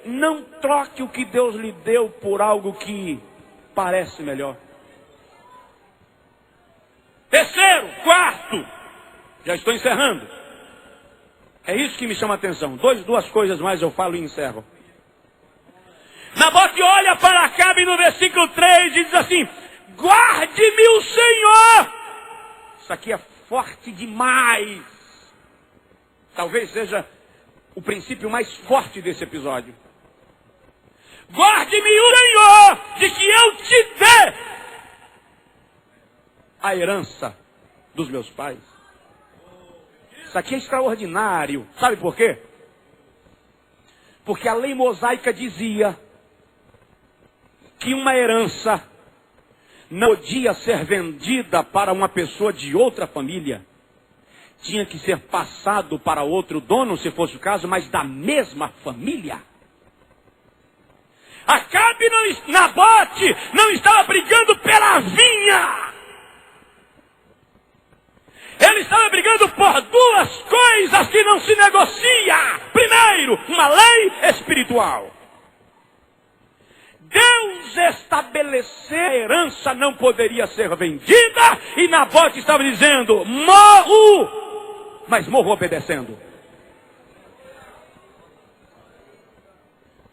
não troque o que Deus lhe deu por algo que parece melhor. Terceiro, quarto, já estou encerrando. É isso que me chama a atenção. Duas coisas mais eu falo e encerro. Nabote olha para Acabe no versículo 3 e diz assim, guarde-me o Senhor. Isso aqui é forte demais. Talvez seja o princípio mais forte desse episódio. Guarde-me o Senhor, de que eu te dê a herança dos meus pais. Isso aqui é extraordinário. Sabe por quê? Porque a lei mosaica dizia que uma herança não podia ser vendida para uma pessoa de outra família. Tinha que ser passado para outro dono, se fosse o caso, mas da mesma família. Acabe Nabote não estava brigando pela vinha. Ele estava brigando por duas coisas que não se negocia. Primeiro, uma lei espiritual. Deus estabeleceu a herança não poderia ser vendida. E Nabote estava dizendo, morro, mas morro obedecendo.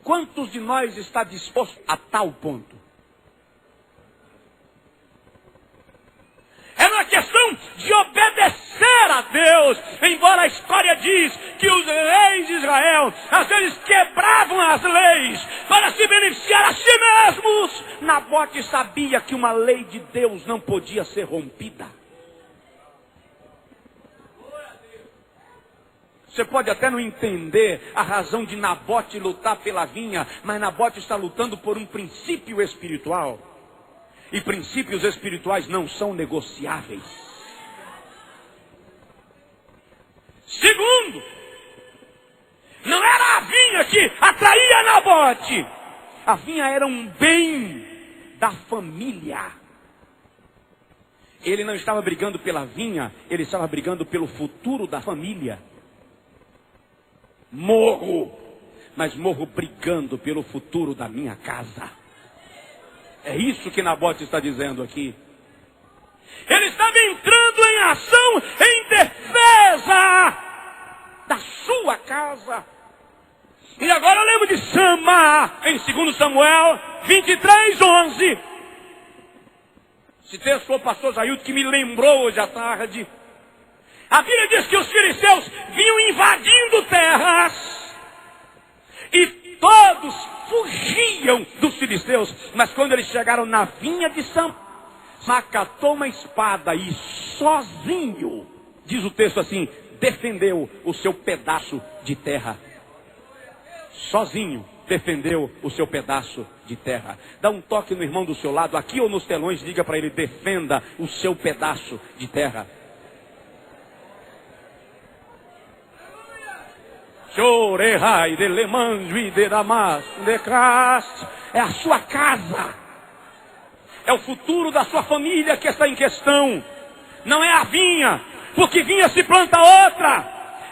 Quantos de nós está disposto a tal ponto? É uma questão de obedecer a Deus. Embora a história diz que os reis de Israel, às vezes quebravam as leis para se beneficiar a si mesmos. Nabote sabia que uma lei de Deus não podia ser rompida. Você pode até não entender a razão de Nabote lutar pela vinha, mas Nabote está lutando por um princípio espiritual. E princípios espirituais não são negociáveis. Segundo, não era a vinha que atraía Nabote. A vinha era um bem da família. Ele não estava brigando pela vinha, ele estava brigando pelo futuro da família. Morro, mas morro brigando pelo futuro da minha casa. É isso que Nabote está dizendo aqui. Ele estava entrando em ação, em defesa da sua casa. E agora eu lembro de Samar, em 2 Samuel 23:11. Esse texto foi o pastor Jailton que me lembrou hoje à tarde. A Bíblia diz que os filisteus vinham invadindo terras. E todos fugiam dos filisteus. Mas quando eles chegaram na vinha de Samar, catou uma espada e sozinho, diz o texto assim, defendeu o seu pedaço de terra. Sozinho defendeu o seu pedaço de terra. Dá um toque no irmão do seu lado, aqui ou nos telões, diga para ele, defenda o seu pedaço de terra. É a sua casa. É o futuro da sua família que está em questão. Não é a vinha, porque vinha se planta outra.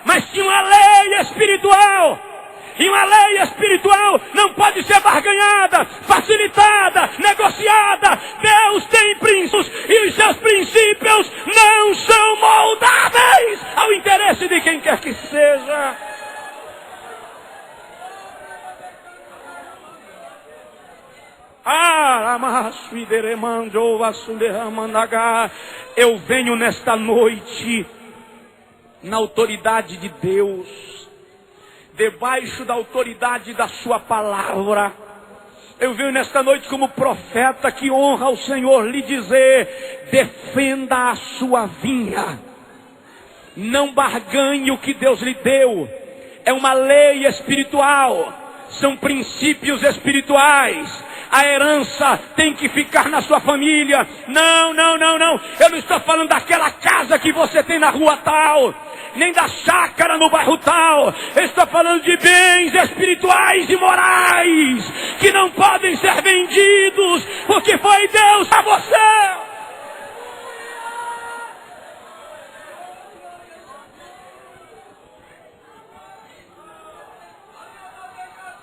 Mas tinha uma lei espiritual. E uma lei espiritual não pode ser barganhada, facilitada, negociada. Deus tem princípios e os seus princípios não são moldáveis ao interesse de quem quer que seja. Eu venho nesta noite na autoridade de Deus, debaixo da autoridade da sua palavra. Eu venho nesta noite como profeta que honra ao Senhor lhe dizer: defenda a sua vinha. Não barganhe o que Deus lhe deu. É uma lei espiritual. São princípios espirituais. A herança tem que ficar na sua família. Não. Eu não estou falando daquela casa que você tem na rua tal, nem da chácara no bairro tal. Eu estou falando de bens espirituais e morais que não podem ser vendidos, porque foi Deus a você.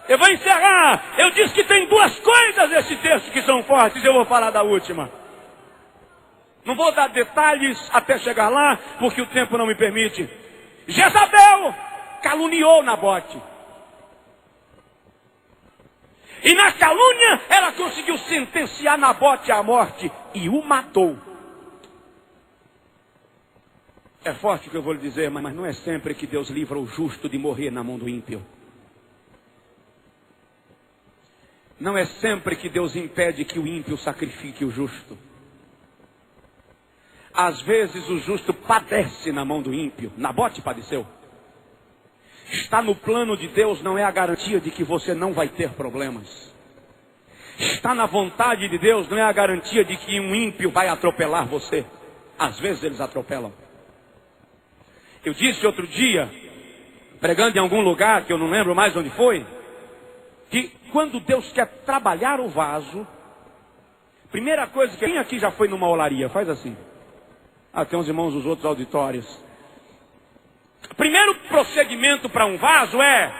Eu vou encerrar. Eu disse que tem duas coisas nesse texto que são fortes. Eu vou falar da última. Não vou dar detalhes até chegar lá, porque o tempo não me permite. Jezabel caluniou Nabote. E na calúnia ela conseguiu sentenciar Nabote à morte e o matou. É forte o que eu vou lhe dizer, mas não é sempre que Deus livra o justo de morrer na mão do ímpio. Não é sempre que Deus impede que o ímpio sacrifique o justo. Às vezes o justo padece na mão do ímpio. Nabote padeceu. Está no plano de Deus não é a garantia de que você não vai ter problemas. Está na vontade de Deus não é a garantia de que um ímpio vai atropelar você. Às vezes eles atropelam. Eu disse outro dia, pregando em algum lugar que eu não lembro mais onde foi, que quando Deus quer trabalhar o vaso, primeira coisa que quem aqui já foi numa olaria, faz assim. Tem uns irmãos dos outros auditórios. Primeiro procedimento para um vaso é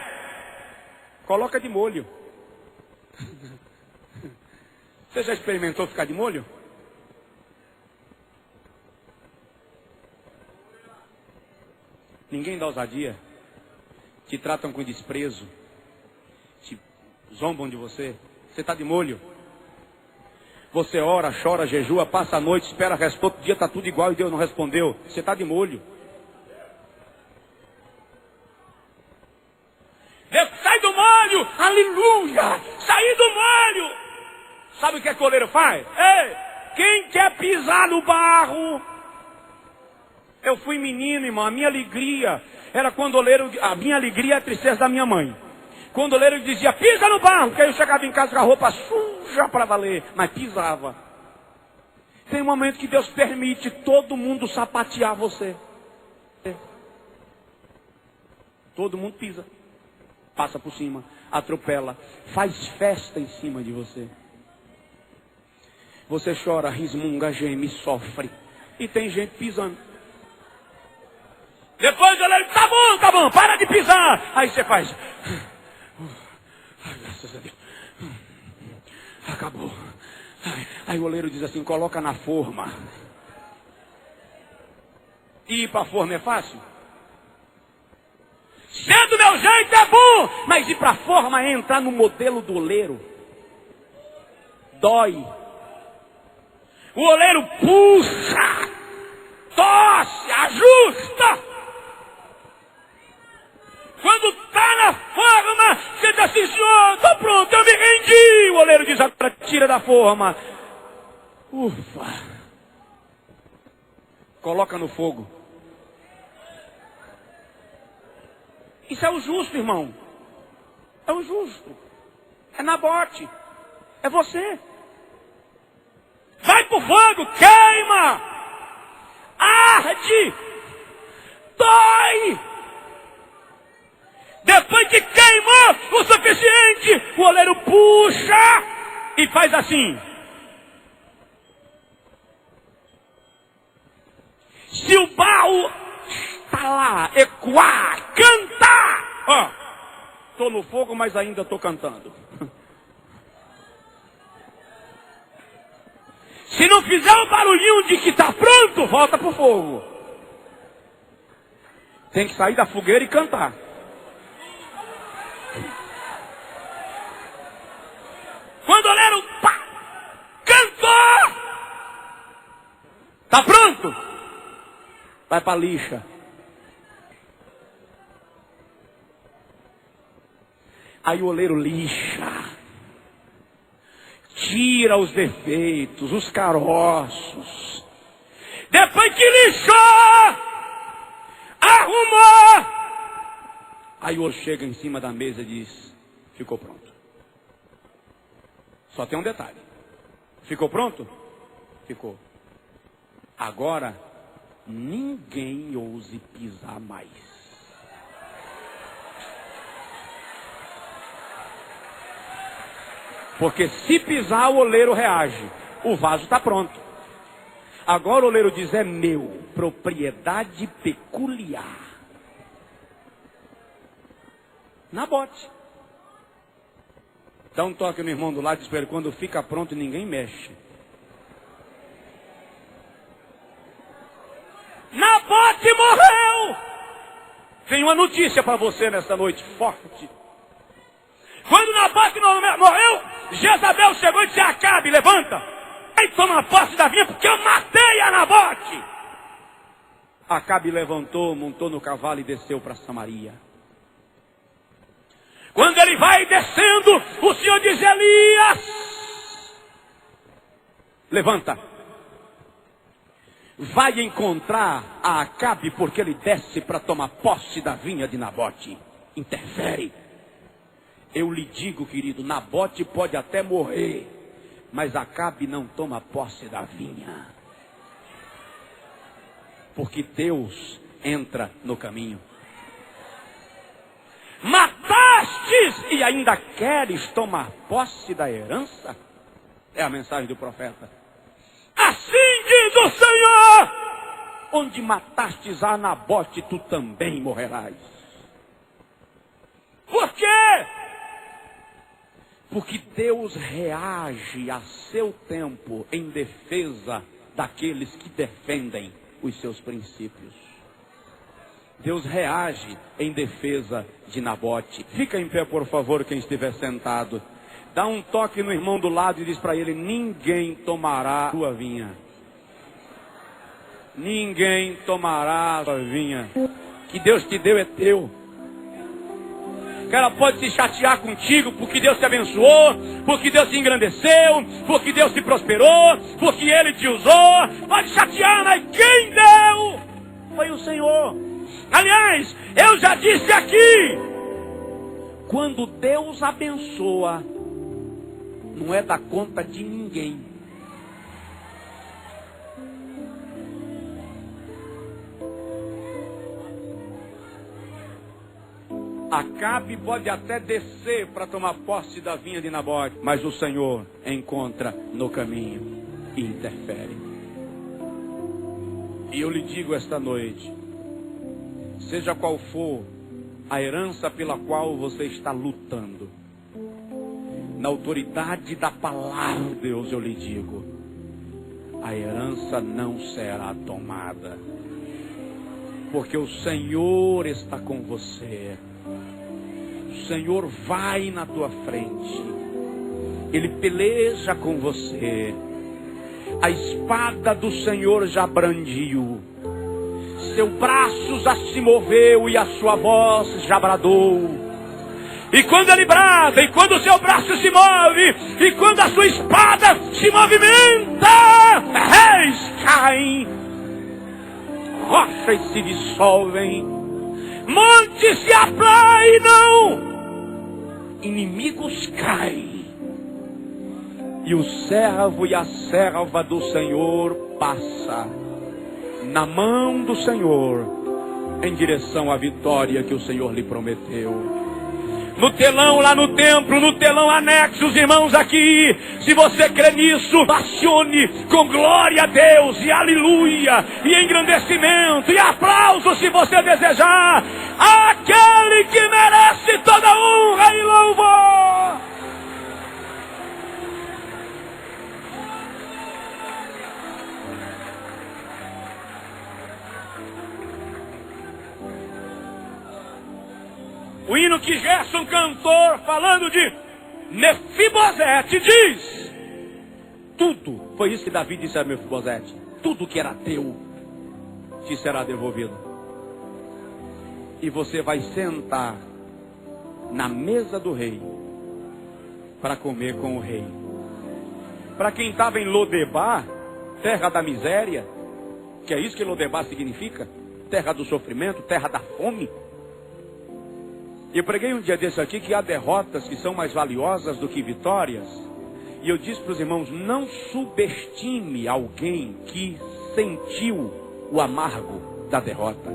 coloca de molho. Você já experimentou ficar de molho? Ninguém dá ousadia. Te tratam com desprezo. Te zombam de você. Você está de molho. Você ora, chora, jejua, passa a noite, espera a resposta. Outro dia está tudo igual e Deus não respondeu. Você está de molho. Sai do molho, aleluia, saí do molho. Sabe o que a coleira faz? Ei, quem quer pisar no barro? Eu fui menino, irmão, a minha alegria era quando o oleiro, a minha alegria é a tristeza da minha mãe. Quando o oleiro dizia, pisa no barro, porque aí eu chegava em casa com a roupa suja para valer, mas pisava. Tem um momento que Deus permite todo mundo sapatear você. Todo mundo pisa. Passa por cima, atropela, faz festa em cima de você. Você chora, resmunga, geme, sofre. E tem gente pisando. Depois ela diz, tá bom, para de pisar. Aí você faz. Ai, graças a Deus. Acabou. Aí o oleiro diz assim: coloca na forma. E ir para a forma é fácil? Ser do meu jeito é bom, mas ir para a forma é entrar no modelo do oleiro. Dói. O oleiro puxa, torce, ajusta. Quando está na forma, você diz assim: senhor, estou pronto, eu me rendi. O oleiro diz: agora tira da forma. Ufa. Coloca no fogo. Isso é o justo, irmão. É o justo. É Nabote. É você. Vai pro fogo, queima, arde, dói. Depois que queimou o suficiente, o oleiro puxa e faz assim. Se o barro está lá, ecoar, cantar, ó, estou no fogo, mas ainda estou cantando. Se não fizer o barulhinho de que está pronto, volta pro fogo. Tem que sair da fogueira e cantar. Quando o oleiro cantou, tá pronto? Vai para a lixa. Aí o oleiro lixa. Tira os defeitos, os caroços. Depois que lixou, arrumou. Aí o outro chega em cima da mesa e diz: ficou pronto. Só tem um detalhe. Ficou pronto? Ficou. Agora, ninguém ouse pisar mais. Porque se pisar, o oleiro reage. O vaso está pronto. Agora o oleiro diz: é meu, propriedade peculiar. Nabote. Dá um toque no irmão do lado e diz para ele: quando fica pronto, ninguém mexe. Nabote morreu. Tem uma notícia para você nesta noite, forte. Quando Nabote morreu, Jezabel chegou e disse: Acabe, levanta. E toma posse da vinha, porque eu matei a Nabote. Acabe levantou, montou no cavalo e desceu para Samaria. Quando ele vai descendo, o Senhor diz: Elias, levanta. Vai encontrar a Acabe, porque ele desce para tomar posse da vinha de Nabote. Interfere. Eu lhe digo, querido, Nabote pode até morrer, mas Acabe não toma posse da vinha. Porque Deus entra no caminho. Matastes e ainda queres tomar posse da herança? É a mensagem do profeta. Assim diz o Senhor: onde matastes a Nabote, tu também morrerás. Por quê? Porque Deus reage a seu tempo em defesa daqueles que defendem os seus princípios. Deus reage em defesa de Nabote. Fica em pé, por favor, quem estiver sentado. Dá um toque no irmão do lado e diz para ele: ninguém tomará a tua vinha. Ninguém tomará a tua vinha. Que Deus te deu é teu. O cara pode se chatear contigo porque Deus te abençoou, porque Deus te engrandeceu, porque Deus te prosperou, porque Ele te usou. Pode chatear, mas quem deu foi o Senhor. Aliás, eu já disse aqui, quando Deus abençoa, não é da conta de ninguém. Acabe pode até descer para tomar posse da vinha de Nabote, mas o Senhor encontra no caminho e interfere. E eu lhe digo esta noite, seja qual for a herança pela qual você está lutando, na autoridade da palavra de Deus eu lhe digo, a herança não será tomada. Porque o Senhor está com você. O Senhor vai na tua frente. Ele peleja com você. A espada do Senhor já brandiu. Seu braço já se moveu e a sua voz já bradou. E quando ele brada, e quando o seu braço se move, e quando a sua espada se movimenta, reis caem, rochas se dissolvem, montes se aplainam, inimigos caem, e o servo e a serva do Senhor passa na mão do Senhor em direção à vitória que o Senhor lhe prometeu. No telão lá no templo, no telão anexo, os irmãos aqui, se você crê nisso, acione com glória a Deus, e aleluia, e engrandecimento, e aplauso se você desejar, aquele que merece toda honra e louvor. O hino que Gerson cantou, falando de Mefibosete, diz: tudo, foi isso que Davi disse a Mefibosete, tudo que era teu te será devolvido. E você vai sentar na mesa do rei para comer com o rei. Para quem estava em Lodebar, terra da miséria, que é isso que Lodebar significa, terra do sofrimento, terra da fome. Eu preguei um dia desse aqui que há derrotas que são mais valiosas do que vitórias. E eu disse para os irmãos, não subestime alguém que sentiu o amargo da derrota.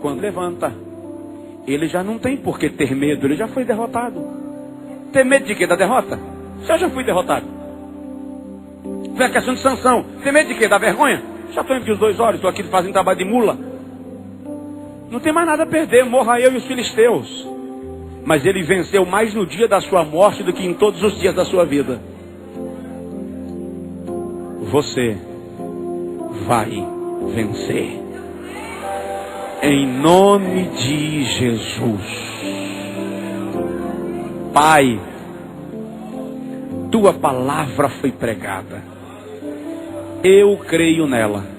Quando levanta, ele já não tem por que ter medo, ele já foi derrotado. Ter medo de quê? Da derrota? Eu já fui derrotado. Foi a questão de Sansão. Ter medo de quê? Da vergonha? Já estou entre os dois olhos, estou aqui fazendo trabalho de mula. Não tem mais nada a perder, morra eu e os filisteus. Mas ele venceu mais no dia da sua morte do que em todos os dias da sua vida. Você vai vencer. Em nome de Jesus. Pai, tua palavra foi pregada. Eu creio nela.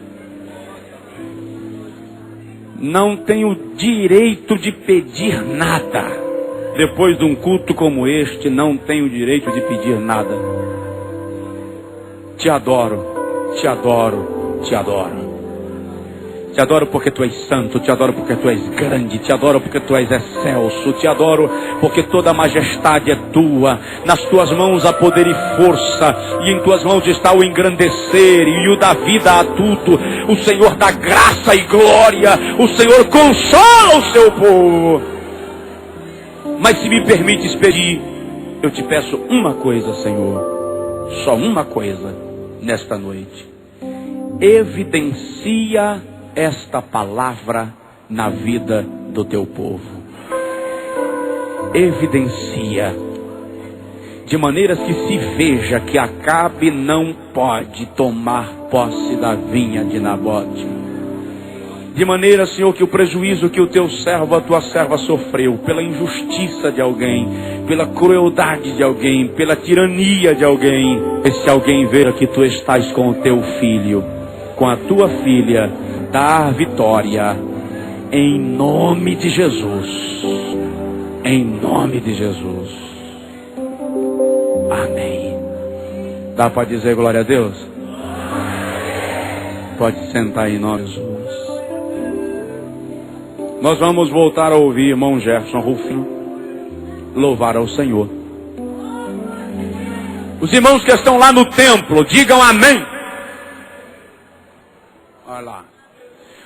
Não tenho direito de pedir nada. Depois de um culto como este, não tenho direito de pedir nada. Te adoro, te adoro, te adoro. Te adoro porque tu és santo, te adoro porque tu és grande, te adoro porque tu és excelso, te adoro porque toda a majestade é tua. Nas tuas mãos há poder e força, e em tuas mãos está o engrandecer e o dar vida a tudo. O Senhor dá graça e glória, o Senhor consola o seu povo. Mas se me permites pedir, eu te peço uma coisa, Senhor, só uma coisa nesta noite. Evidencia esta palavra na vida do teu povo. Evidencia, de maneiras que se veja que Acabe não pode tomar posse da vinha de Nabote. De maneira, Senhor, que o prejuízo que o teu servo, a tua serva sofreu, pela injustiça de alguém, pela crueldade de alguém, pela tirania de alguém, esse alguém veja que tu estás com o teu filho, com a tua filha, dar vitória, em nome de Jesus, em nome de Jesus, amém. Dá para dizer glória a Deus? Pode sentar em nome de Jesus. Nós vamos voltar a ouvir irmão Gerson Rufino louvar ao Senhor. Os irmãos que estão lá no templo, digam amém. Olha lá.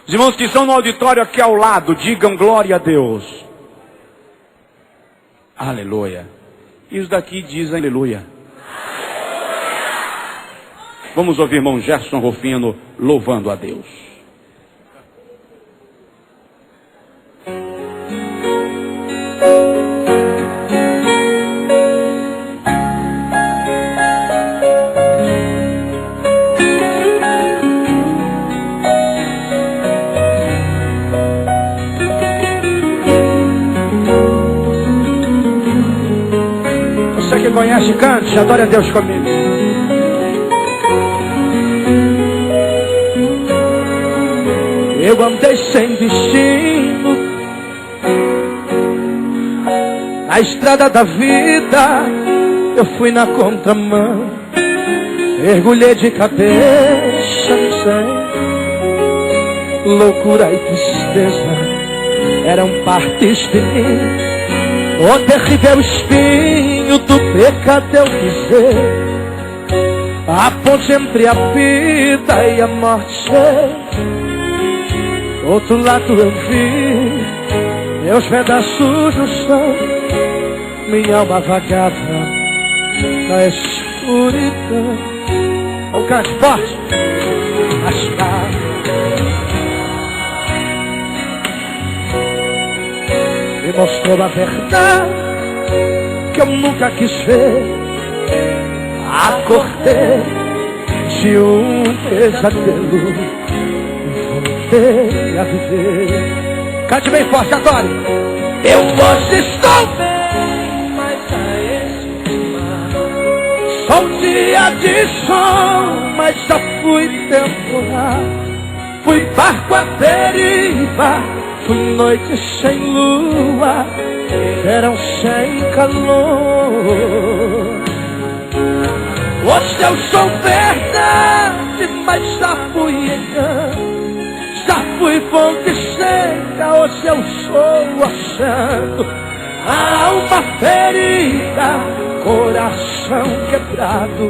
Os irmãos que estão no auditório aqui ao lado, digam glória a Deus. Aleluia. E os daqui dizem aleluia. Vamos ouvir irmão Gerson Rufino louvando a Deus. Você que conhece, cante, adore a Deus comigo. Eu andei sem destino na estrada da vida, eu fui na contramão, mergulhei de cabeça no céu. Loucura e tristeza eram partes de mim. O terrível espinho do pecado eu pisei, a ponte entre a vida e a morte. Do outro lado eu vi meus pedaços no chão, minha alma vagava na escuridão. O cante forte, as cartas me mostrou a verdade que eu nunca quis ver. Acordei de um pesadelo e voltei a viver. Cante bem forte, adore. Eu hoje estou bem, mas a estimar. Sou dia de sol, mas já fui temporal. Fui barco à deriva, fui noite sem lua, verão sem calor. Hoje eu sou verdade, mas já fui engano. Já fui fonte seca, hoje eu sou achando. Alma ferida, coração quebrado,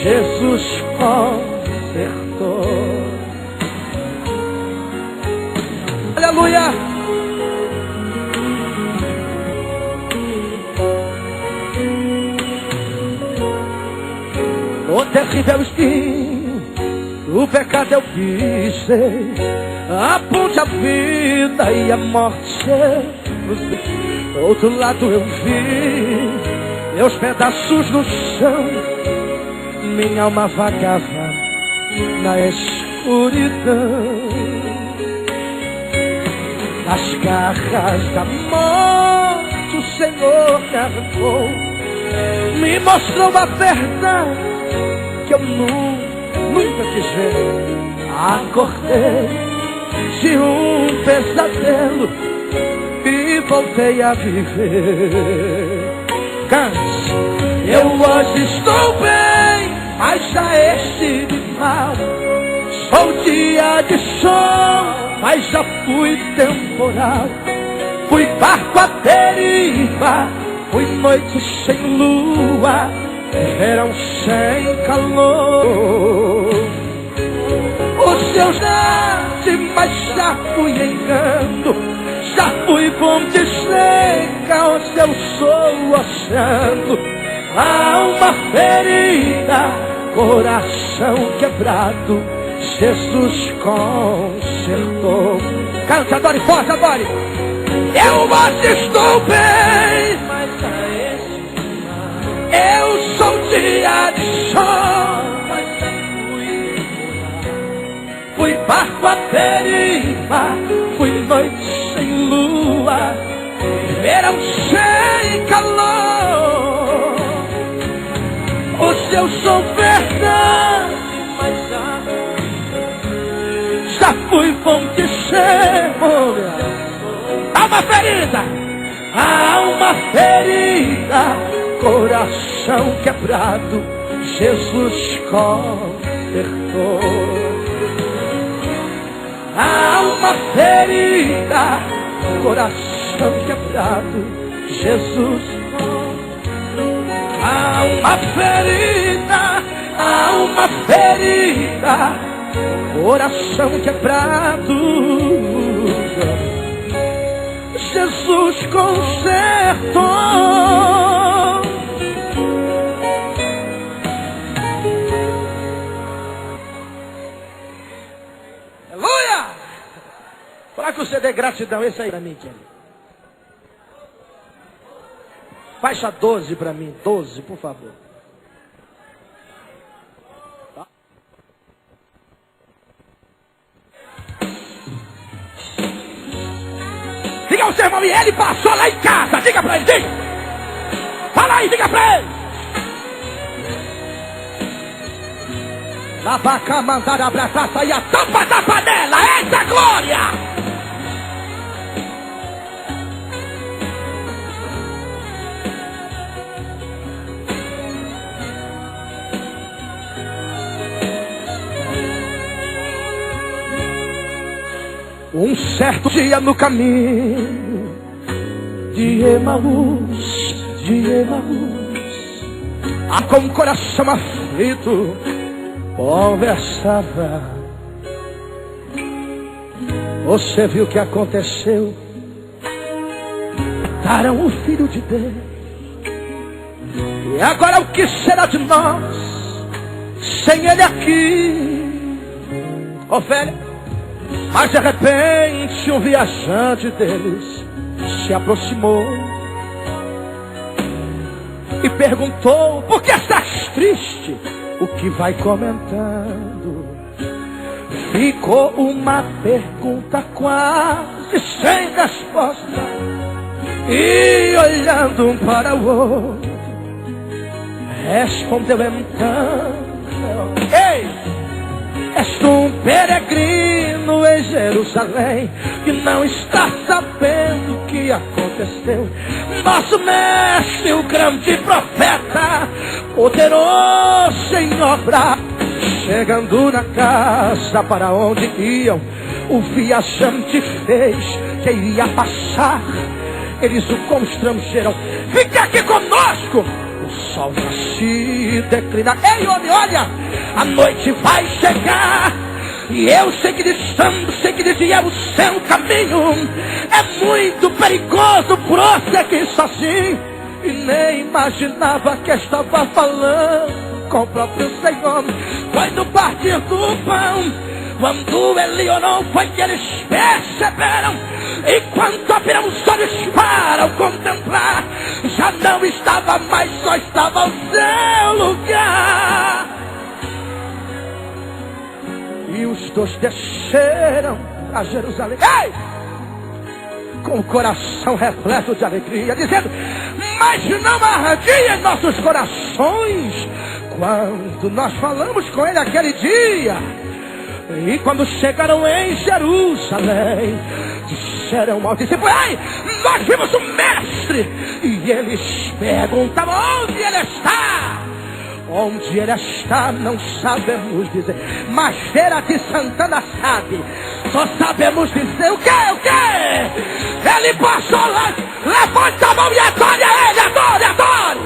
Jesus consertou. Aleluia! O terrível espinho, o pecado eu pisei, a ponte, a vida e a morte. Do outro lado eu vi meus pedaços no chão, minha alma vagava na escuridão. Nas garras da morte o Senhor me arrancou, me mostrou a verdade que eu nunca quis ver. Acordei de um pesadelo e voltei a viver. Cante. Eu hoje estou bem, mas já estive mal. Sou dia de sol, mas já fui temporal. Fui barco à deriva, fui noite sem lua, verão sem calor. Hoje eu nasci, mas já fui engano. Já fui ponte seca, hoje eu sou oceano. Alma ferida, coração quebrado, Jesus consertou. Canta, adore, forte, adore. Eu hoje estou bem, mas a estimar. Eu sou dia de sol, mas já fui barco à deriva, fui noite sem lua, verão sem calor. Hoje eu sou verdade, mas já fui fonte cheia. Alma ferida, alma ferida, coração quebrado, Jesus consertou. Alma ferida, coração quebrado, Jesus. Alma ferida, coração quebrado, Jesus consertou. Aleluia! Fala que você dê gratidão, esse aí pra mim, querido. Faixa 12 pra mim, 12, por favor. Diga ao seu irmão, e ele passou lá em casa. Diga pra ele, diga. Fala aí, diga pra ele. Abaca, mandar, abraçar e a tampa da panela. Eita glória! Um certo dia no caminho de Emaús, com o coração aflito, conversava. Você viu o que aconteceu? Mataram o Filho de Deus. E agora o que será de nós sem Ele aqui? Ovelha. Mas de repente um viajante deles se aproximou e perguntou: por que estás triste? O que vai comentando? Ficou uma pergunta quase sem resposta. E olhando um para o outro, respondeu então: ei! És tu um peregrino em Jerusalém, que não está sabendo o que aconteceu? Nosso mestre, o grande profeta, poderoso em obra. Chegando na casa para onde iam, o viajante fez que iria passar. Eles o constrangeram: fique aqui conosco, o sol vai se declinar. Ei, homem, olha, a noite vai chegar. E eu sei que desvia o seu caminho. É muito perigoso prosseguir sozinho. E nem imaginava que estava falando com o próprio Senhor. Foi no partir do pão, quando ele orou, foi que eles perceberam. E quando abriram os olhos para o contemplar, já não estava mais, só estava ao seu lugar. E os dois desceram a Jerusalém, ei! Com o coração repleto de alegria, dizendo: mas não ardia em nossos corações quando nós falamos com ele aquele dia. E quando chegaram em Jerusalém, disseram aos discípulos: ei, nós vimos o mestre. E eles perguntavam: onde ele está? Onde ele está não sabemos dizer, mas Feira de Santana sabe. Só sabemos dizer o quê? Ele passou lá. Levanta a mão e adore a ele, adore, adore.